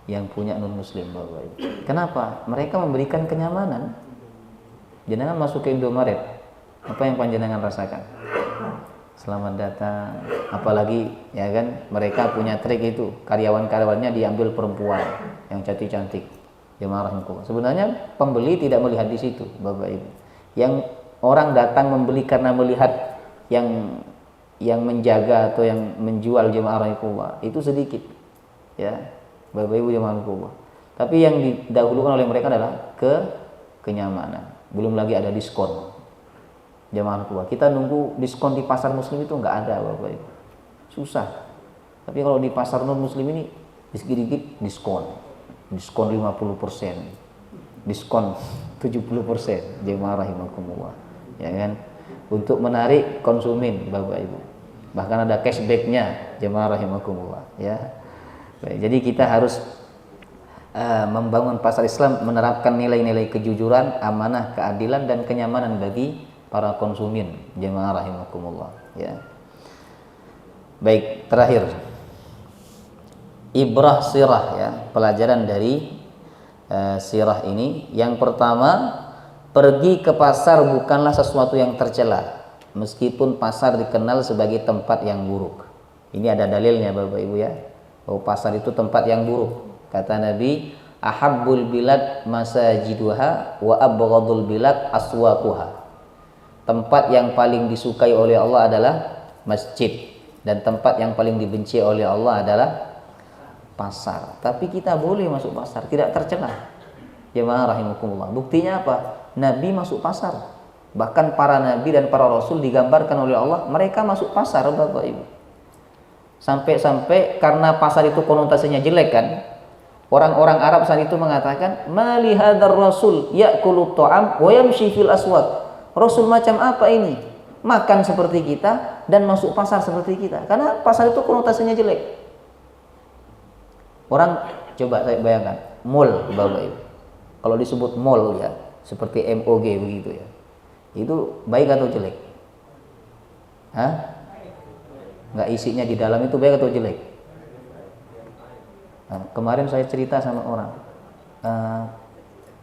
Yang punya non muslim, Bapak Ibu. Kenapa? Mereka memberikan kenyamanan. Jenengan masuk ke Indomaret, apa yang panjenengan rasakan? Selamat datang. Apalagi ya kan, mereka punya trik itu, karyawan-karyawannya diambil perempuan yang cantik-cantik. Jemaah rahimakumullah. Sebenarnya pembeli tidak melihat di situ, Bapak Ibu. Yang orang datang membeli karena melihat yang menjaga atau yang menjual, jemaah rahimakumullah, itu sedikit. Ya, Bapak Ibu jemaah rahimakumullah. Tapi yang didahulukan oleh mereka adalah kenyamanan. Belum lagi ada diskon. Jemaah rahimakumullah. Kita nunggu diskon di pasar muslim itu enggak ada, Bapak Ibu. Susah. Tapi kalau di pasar non muslim ini dikit-dikit diskon. Diskon 50%. Diskon 70%. Jemaah rahimakumullah. Ya kan? Untuk menarik konsumen, Bapak Ibu. Bahkan ada cashback-nya, jemaah rahimakumullah, ya. Baik, jadi kita harus membangun pasar Islam menerapkan nilai-nilai kejujuran, amanah, keadilan dan kenyamanan bagi para konsumen, jemaah rahimakumullah, ya. Baik, terakhir ibrah sirah, ya, pelajaran dari sirah ini. Yang pertama, pergi ke pasar bukanlah sesuatu yang tercela, meskipun pasar dikenal sebagai tempat yang buruk. Ini ada dalilnya, Bapak Ibu, ya, bahwa pasar itu tempat yang buruk. Kata Nabi, ahabbul bilad masajiduha wa abghadul bilad aswaquha. Tempat yang paling disukai oleh Allah adalah masjid, dan tempat yang paling dibenci oleh Allah adalah pasar. Tapi kita boleh masuk pasar, tidak tercela. Jemaah rahimakumullah. Buktinya apa? Nabi masuk pasar. Bahkan para nabi dan para rasul digambarkan oleh Allah, mereka masuk pasar, Bapak Ibu. Sampai-sampai karena pasar itu konotasinya jelek kan, orang-orang Arab saat itu mengatakan, "Mali hadzal rasul ya'kulu ta'am wa yamshi fil aswaq." Rasul macam apa ini? Makan seperti kita dan masuk pasar seperti kita. Karena pasar itu konotasinya jelek. Orang coba saya bayangkan, mall Bapak Ibu. Kalau disebut mall ya, seperti MOG begitu ya. Itu baik atau jelek? Hah? Nggak isinya di dalam itu baik atau jelek? Nah, kemarin saya cerita sama orang,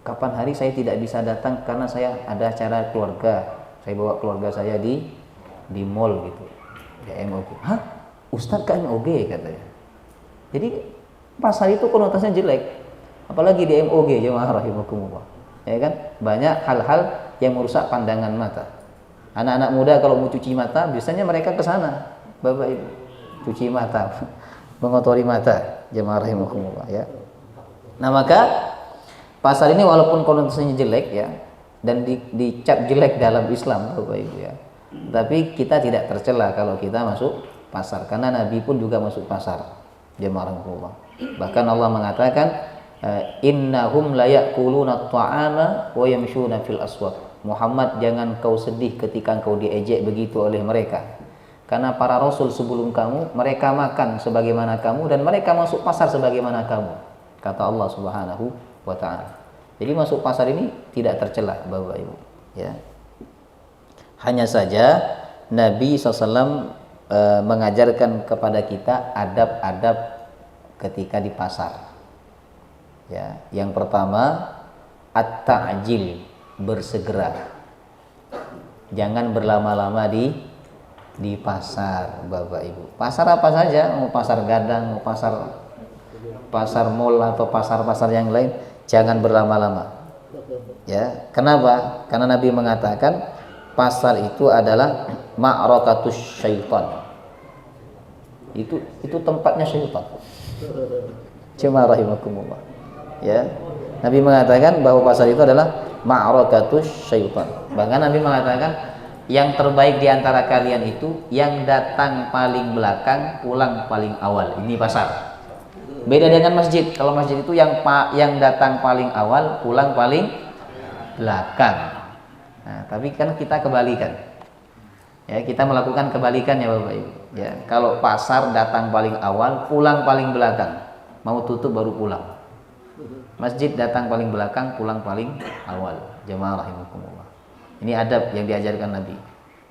kapan hari saya tidak bisa datang karena saya ada acara keluarga, saya bawa keluarga saya di mall gitu, di MOG. Hah? Ustadz ke MOG katanya. Jadi pasar itu konotasinya jelek, apalagi di MOG, jemaah rahimakumullah. Ya kan? Banyak hal-hal yang merusak pandangan mata. Anak-anak muda kalau mau cuci mata, biasanya mereka ke sana. Bapak Ibu, cuci mata, mengotori mata, jemaah rahimakumullah ya. Nah, maka pasar ini walaupun konotasinya jelek ya, dan dicap jelek dalam Islam Bapak Ibu ya, tapi kita tidak tercela kalau kita masuk pasar, karena Nabi pun juga masuk pasar, jemaah rahimakumullah. Bahkan Allah mengatakan, innahum la ya'kuluna at-ta'ama wa yamshuna fil aswaq. Muhammad, jangan kau sedih ketika kau diejek begitu oleh mereka. Karena para rasul sebelum kamu, mereka makan sebagaimana kamu dan mereka masuk pasar sebagaimana kamu, kata Allah Subhanahu wa ta'ala. Jadi masuk pasar ini tidak tercela Bapak Ibu ya. Hanya saja Nabi SAW mengajarkan kepada kita adab-adab ketika di pasar ya. Yang pertama, at-ta'jil, bersegera. Jangan berlama-lama di pasar Bapak Ibu. Pasar apa saja, mau pasar gadang, mau pasar mall atau pasar-pasar yang lain, jangan berlama-lama. Ya, kenapa? Karena Nabi mengatakan pasar itu adalah ma'rakatus syaitan. Itu tempatnya syaitan. Jemaah rahimakumullah. Ya. Nabi mengatakan bahwa pasar itu adalah ma'rakatus syaitan. Bahkan Nabi mengatakan yang terbaik di antara kalian itu yang datang paling belakang, pulang paling awal. Ini pasar. Beda dengan masjid. Kalau masjid itu yang datang paling awal, pulang paling belakang. Nah, tapi kan kita kebalikan. Ya, kita melakukan kebalikan ya Bapak Ibu. Ya, kalau pasar datang paling awal, pulang paling belakang. Mau tutup baru pulang. Masjid datang paling belakang, pulang paling awal. Jemaah rahimakumullah. Ini adab yang diajarkan Nabi.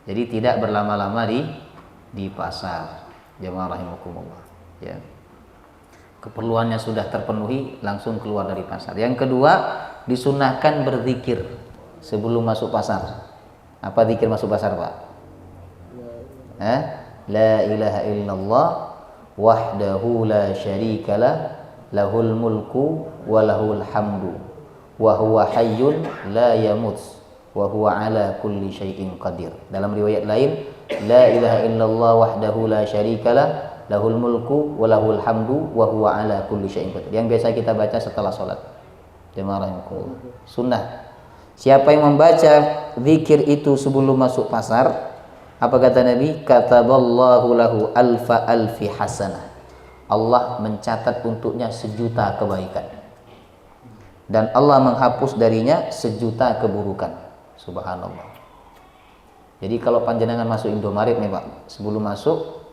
Jadi tidak berlama-lama di pasar. Jemaah rahimakumullah. Ya. Keperluannya sudah terpenuhi, langsung keluar dari pasar. Yang kedua, disunahkan berzikir sebelum masuk pasar. Apa zikir masuk pasar, Pak? La ilaha illallah wahdahu la syarikalah, lahul mulku wa lahul hamdu wa huwa hayyun la yamut wa huwa ala kulli syai'in qadir. Dalam riwayat lain, la ilaha illallah wahdahu la syarikalah, lahul mulku wa lahul hamdu wa huwa ala kulli syai'in qadir. Yang biasa kita baca setelah salat. Jemaah rahimakumullah. Sunnah. Siapa yang membaca zikir itu sebelum masuk pasar, apa kata Nabi? Kataballahu lahu alfi hasanah. Allah mencatat untuknya 1.000.000 kebaikan. Dan Allah menghapus darinya 1.000.000 keburukan. Subhanallah. Jadi kalau panjenengan masuk Indomaret nih Pak, sebelum masuk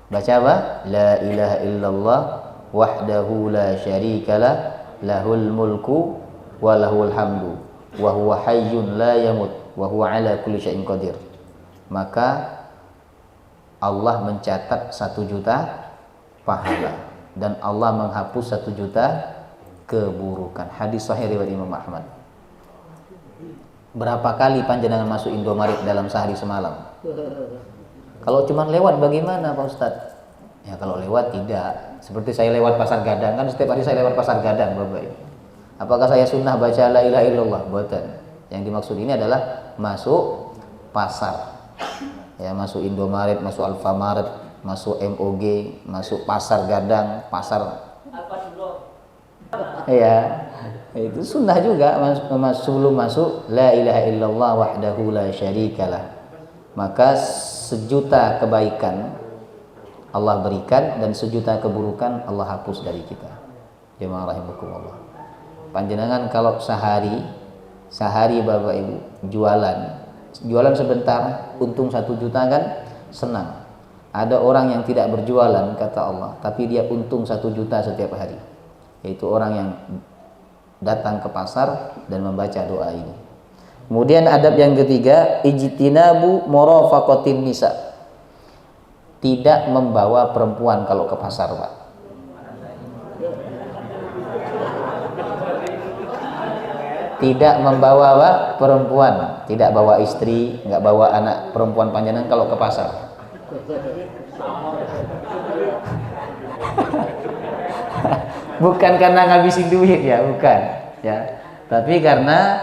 baca apa? La ilaha illallah wahdahu la syarikalah, lahul mulku wa lahul hamdu wa huwa hayyun la yamut wa huwa ala kulli syai'in qadir. Maka Allah mencatat 1.000.000 pahala dan Allah menghapus 1.000.000 keburukan. Hadis sahih riwayat Imam Ahmad. Berapa kali panjenengan masuk Indomaret dalam sehari semalam? Kalau cuma lewat bagaimana Pak Ustadz? Ya kalau lewat tidak. Seperti saya lewat pasar gadang, kan setiap hari saya lewat pasar gadang Bapak Ibu. Apakah saya sunnah baca la ilaha illallah? Bukan. Yang dimaksud ini adalah masuk pasar. Ya, masuk Indomaret, masuk Alfamaret, masuk MOG, masuk pasar gadang, pasar. Ya, itu sunnah juga sebelum masuk la ilaha illallah wahdahu la syarikalah. Maka 1.000.000 kebaikan Allah berikan, dan sejuta keburukan Allah hapus dari kita. Jemaah rahimakumullah. Panjenengan kalau sehari Bapak Ibu jualan sebentar untung 1 juta kan senang. Ada orang yang tidak berjualan kata Allah, tapi dia untung 1 juta setiap hari, yaitu orang yang datang ke pasar dan membaca doa ini. Kemudian adab yang ketiga, ijtinabu murafaqatin nisa. Tidak membawa perempuan kalau ke pasar, Pak. Tidak membawa perempuan, tidak bawa istri, nggak bawa anak perempuan panjenengan kalau ke pasar. Bukan karena ngabisin duit ya, bukan ya, tapi karena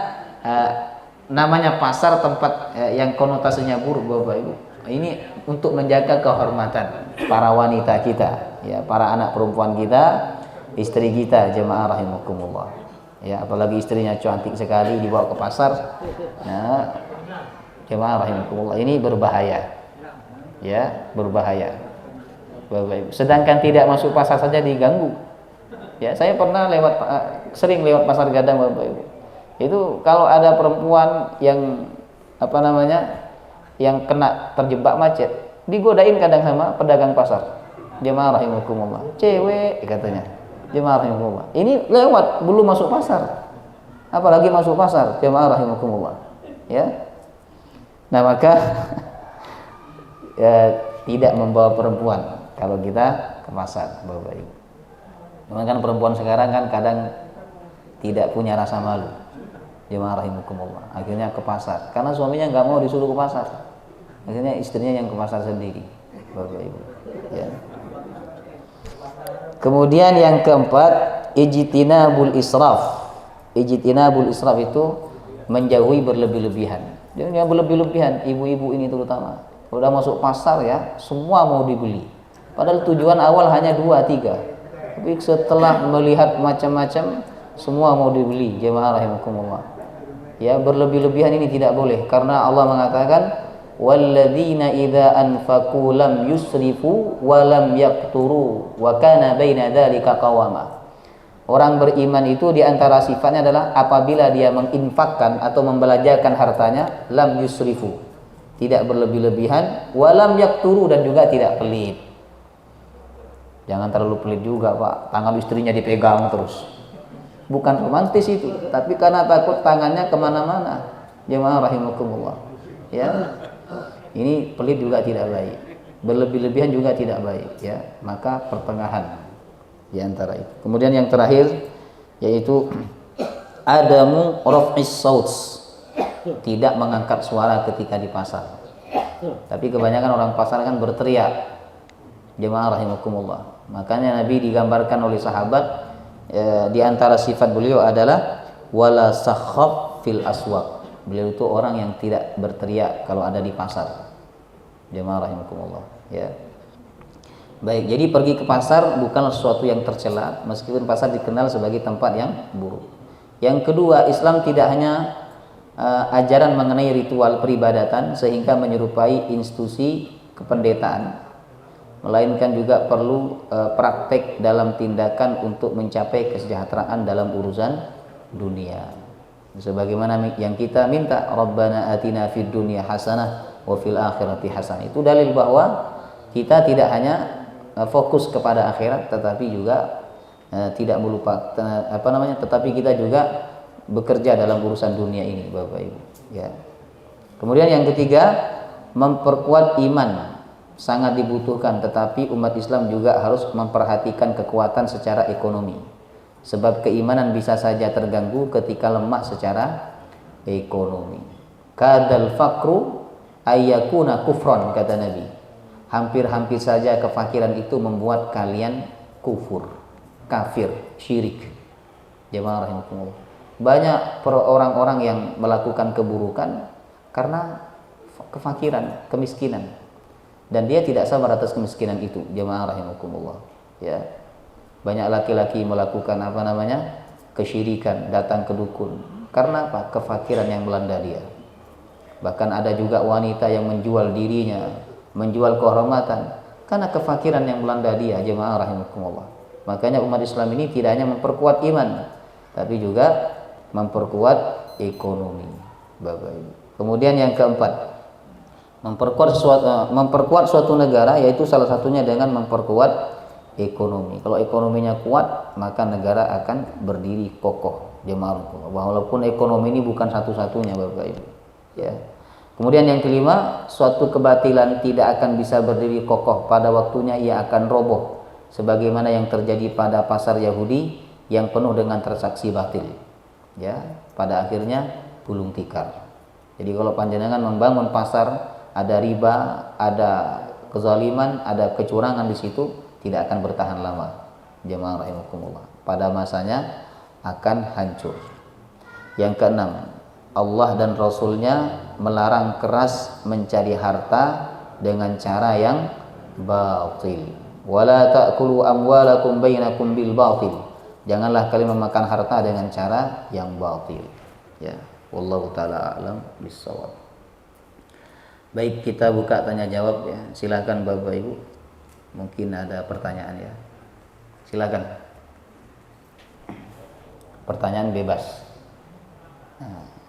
namanya pasar tempat yang konotasinya buruk Bapak Ibu. Ini untuk menjaga kehormatan para wanita kita, ya, para anak perempuan kita, istri kita, jemaah rahimakumullah. Ya, apalagi istrinya cantik sekali dibawa ke pasar. Nah, jemaah rahimakumullah, ini berbahaya. Ya, berbahaya. Bapak Ibu. Sedangkan tidak masuk pasar saja diganggu. Ya, saya pernah sering lewat pasar Gadang Bapak Ibu. Itu kalau ada perempuan yang yang kena terjebak macet, digodain kadang sama pedagang pasar. Jemaah rahimakumullah. Cewek katanya. Jemaah rahimakumullah. Ini lewat belum masuk pasar. Apalagi masuk pasar, jemaah rahimakumullah. Ya. Nah, maka ya, tidak membawa perempuan kalau kita ke pasar, Bapak Ibu. Kan perempuan sekarang kan kadang tidak punya rasa malu. Jemaah rahimakumullah. Akhirnya ke pasar karena suaminya nggak mau disuruh ke pasar. Akhirnya istrinya yang ke pasar sendiri, Bapak Ibu. Ya. Kemudian yang keempat, ijtinabul israf. Ijtinabul israf itu menjauhi berlebih-lebihan. Jadi yang berlebih-lebihan, ibu-ibu ini terutama. Kalau udah masuk pasar ya, semua mau dibeli. Padahal tujuan awal hanya 2-3. Tapi setelah melihat macam-macam, semua mau dibeli. Jemaah rahimakumullah. Ya, berlebih-lebihan ini tidak boleh karena Allah mengatakan walladzina idza anfaqu lam yusrifu wa lam yaqturu wa kana baina dzalika qawama. Orang beriman itu diantara sifatnya adalah apabila dia menginfakkan atau membelanjakan hartanya, lam yusrifu, tidak berlebih-lebihan, wa lam yaqturu, dan juga tidak pelit. Jangan terlalu pelit juga, Pak. Tangan istrinya dipegang terus. Bukan romantis itu, tapi karena takut tangannya kemana-mana. Jemaah rahimakumullah. Ya, ini pelit juga tidak baik, berlebih-lebihan juga tidak baik. Ya, maka pertengahan di antara itu. Kemudian yang terakhir yaitu adamu raf'is sauts, tidak mengangkat suara ketika di pasar. Tapi kebanyakan orang pasar kan berteriak. Jemaah rahimakumullah. Makanya Nabi digambarkan oleh sahabat, di antara sifat beliau adalah wala sakhab fil aswaq. Beliau itu orang yang tidak berteriak kalau ada di pasar. Jemaah rahimakumullah, ya. Baik, jadi pergi ke pasar bukanlah sesuatu yang tercela, meskipun pasar dikenal sebagai tempat yang buruk. Yang kedua, Islam tidak hanya ajaran mengenai ritual peribadatan sehingga menyerupai institusi kependetaan, melainkan juga perlu praktek dalam tindakan untuk mencapai kesejahteraan dalam urusan dunia. Sebagaimana yang kita minta, Rabbana atina fid dunya hasanah wa fil akhirati hasanah. Itu dalil bahwa kita tidak hanya fokus kepada akhirat, tetapi juga tidak melupakan tetapi kita juga bekerja dalam urusan dunia ini, Bapak Ibu. Ya. Kemudian yang ketiga, memperkuat iman sangat dibutuhkan, tetapi umat Islam juga harus memperhatikan kekuatan secara ekonomi. Sebab keimanan bisa saja terganggu ketika lemah secara ekonomi. Kadal fakru ayyakuna kufron, kata Nabi. Hampir-hampir saja kefakiran itu membuat kalian kufur, kafir, syirik. Jemaah rahimakumullah. Banyak orang-orang yang melakukan keburukan karena kefakiran, kemiskinan. Dan dia tidak sabar atas kemiskinan itu. Jemaah rahimakumullah. Ya. Banyak laki-laki melakukan kesyirikan, datang ke dukun. Karena apa? Kefakiran yang melanda dia. Bahkan ada juga wanita yang menjual dirinya, menjual kehormatan Karena kefakiran yang melanda dia, jemaah rahimakumullah. Makanya umat Islam ini tidak hanya memperkuat iman, tapi juga memperkuat ekonomi, Bapak Ibu. Kemudian yang keempat, memperkuat suatu negara, yaitu salah satunya dengan memperkuat ekonomi. Kalau ekonominya kuat, maka negara akan berdiri kokoh, jemaah rahimakumullah. Walaupun ekonomi ini bukan satu-satunya, Bapak Ibu. Ya. Kemudian yang kelima, suatu kebatilan tidak akan bisa berdiri kokoh, pada waktunya ia akan roboh, sebagaimana yang terjadi pada pasar Yahudi yang penuh dengan transaksi batil. Ya, pada akhirnya gulung tikar. Jadi kalau panjenengan membangun pasar, ada riba, ada kezaliman, ada kecurangan di situ, tidak akan bertahan lama. Jemaah rahimakumullah. Pada masanya akan hancur. Yang keenam, Allah dan Rasulnya melarang keras mencari harta dengan cara yang batil. Wala ta'kulu amwalakum bainakum bil batil. Janganlah kalian memakan harta dengan cara yang batil. Ya, wallahu taala alam bissawab. Baik, kita buka tanya jawab ya. Silakan Bapak Ibu. Mungkin ada pertanyaan ya. Silakan. Pertanyaan bebas.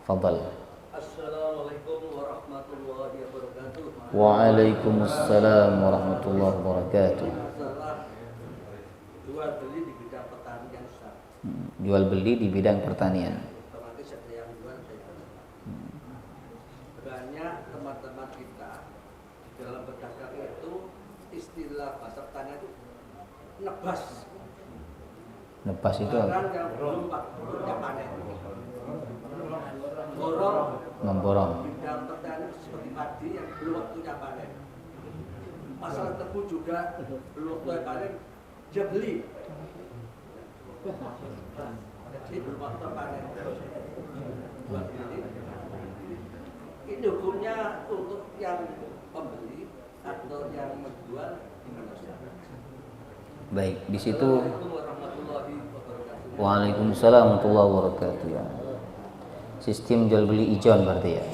Fadhal. Assalamualaikum warahmatullahi wabarakatuh. Waalaikumsalam warahmatullahi wabarakatuh. Masalah jual beli di bidang pertanian, Ustaz. Jual beli di bidang pertanian. Otomatis ada yang jual, ada yang beli. Banyak teman-teman kita di dalam berdagang itu istilah bahasa pertanian itu nebas. Nebas itu apa? Barang yang belum waktunya panen. Borong Memborong. bidang pertanian seperti padi yang belum waktunya panen. Masalah tebu juga belum waktunya panen, dia beli. Jadi belum waktunya panen. Buat ini hukumnya untuk yang pembeli atau yang menjual gimana, Ustaz? Baik, di situ. Assalamualaikum warahmatullahi wabarakatuh. Waalaikumsalam warahmatullahi wabarakatuh ya. Sistem jual beli ijon berarti ya.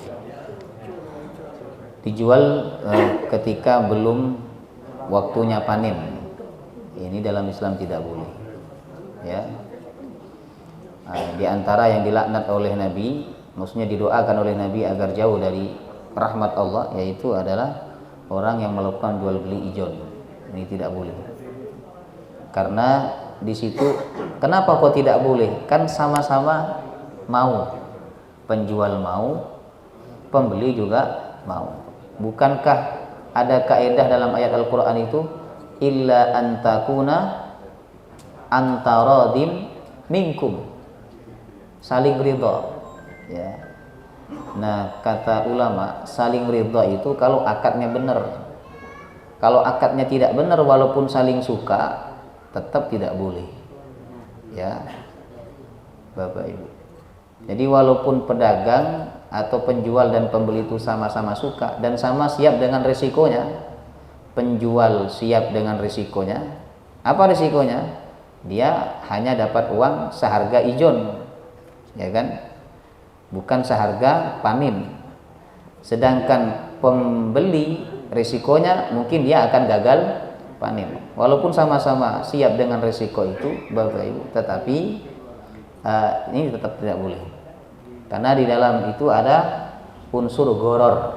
Dijual ketika belum waktunya panen. Ini dalam Islam tidak boleh. Ya. Di antara yang dilaknat oleh Nabi, maksudnya didoakan oleh Nabi agar jauh dari rahmat Allah, yaitu adalah orang yang melakukan jual beli ijon. Ini tidak boleh. Karena di situ kenapa kok tidak boleh? Kan sama-sama mau. Penjual mau, pembeli juga mau. Bukankah ada kaidah dalam ayat Al-Qur'an itu illa antakuna antaradim minkum, saling ridha ya. Nah, kata ulama, saling ridha itu kalau akadnya benar. Kalau akadnya tidak benar walaupun saling suka, tetap tidak boleh. Ya. Bapak Ibu. Jadi walaupun pedagang atau penjual dan pembeli itu sama-sama suka dan sama siap dengan risikonya, penjual siap dengan risikonya. Apa risikonya? Dia hanya dapat uang seharga ijon, ya kan? Bukan seharga panen. Sedangkan pembeli risikonya mungkin dia akan gagal panen. Walaupun sama-sama siap dengan risiko itu, Bapak Ibu, tetapi ini tetap tidak boleh. Karena di dalam itu ada unsur goror.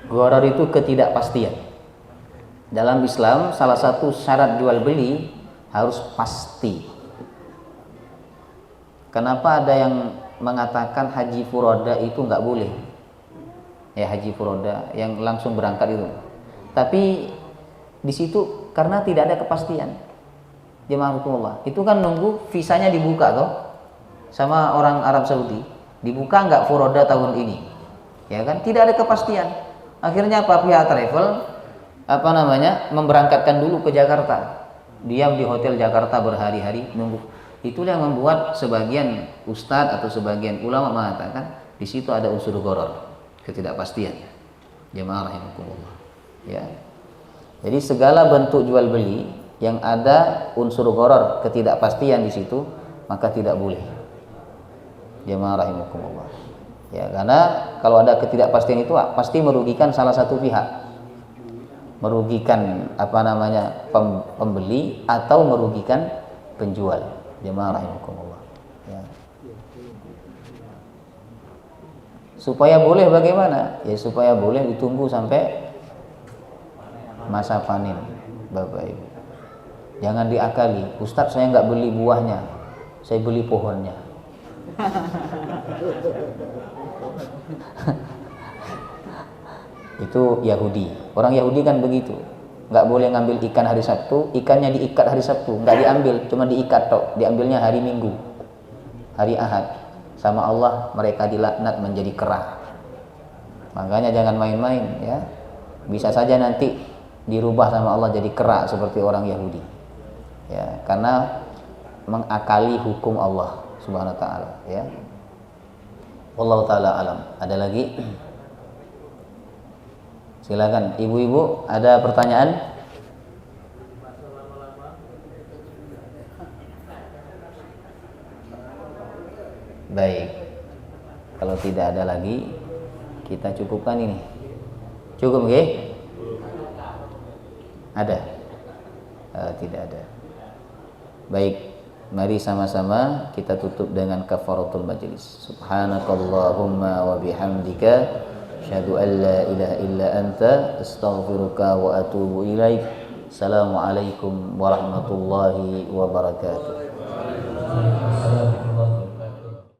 Goror itu ketidakpastian. Dalam Islam salah satu syarat jual beli harus pasti. Kenapa ada yang mengatakan haji furoda itu nggak boleh? Ya, haji furoda yang langsung berangkat itu. Tapi di situ karena tidak ada kepastian. Jemaah, itu kan nunggu visanya dibuka toh sama orang Arab Saudi. Dibuka nggak furoda tahun ini, ya kan? Tidak ada kepastian. Akhirnya apa? Pihak travel memberangkatkan dulu ke Jakarta, diam di hotel Jakarta berhari-hari nunggu. Itulah yang membuat sebagian ustadz atau sebagian ulama mengatakan di situ ada unsur goror, ketidakpastian. Jemaah rahimakumullah. Ya. Jadi segala bentuk jual beli yang ada unsur goror, ketidakpastian di situ, maka tidak boleh. Jemaah rahimakumullah. Ya, karena kalau ada ketidakpastian itu pasti merugikan salah satu pihak. merugikan pembeli atau merugikan penjual. Jemaah rahimakumullah. Ya. Supaya boleh bagaimana? Ya supaya boleh ditunggu sampai masa panen, Bapak Ibu. Jangan diakali, Ustadz saya nggak beli buahnya, saya beli pohonnya. Itu Yahudi. Orang Yahudi kan begitu, nggak boleh ngambil ikan hari Sabtu, ikannya diikat hari Sabtu, nggak diambil, cuma diikat tok, diambilnya hari Minggu, hari Ahad. Sama Allah mereka dilaknat menjadi kera. Makanya jangan main-main ya. Bisa saja nanti dirubah sama Allah jadi kera seperti orang Yahudi. Ya, karena mengakali hukum Allah Subhanahu wa taala ya. Wallahu taala alam. Ada lagi? Silakan ibu-ibu, ada pertanyaan? Baik. Kalau tidak ada lagi, kita cukupkan ini. Cukup nggih? Ada? Tidak ada. Baik, mari sama-sama kita tutup dengan kafaratul majlis. Subhanakallahumma wa bihamdika asyhadu an la ilaha illa anta astaghfiruka wa atubu ilaik. Assalamualaikum warahmatullahi wabarakatuh.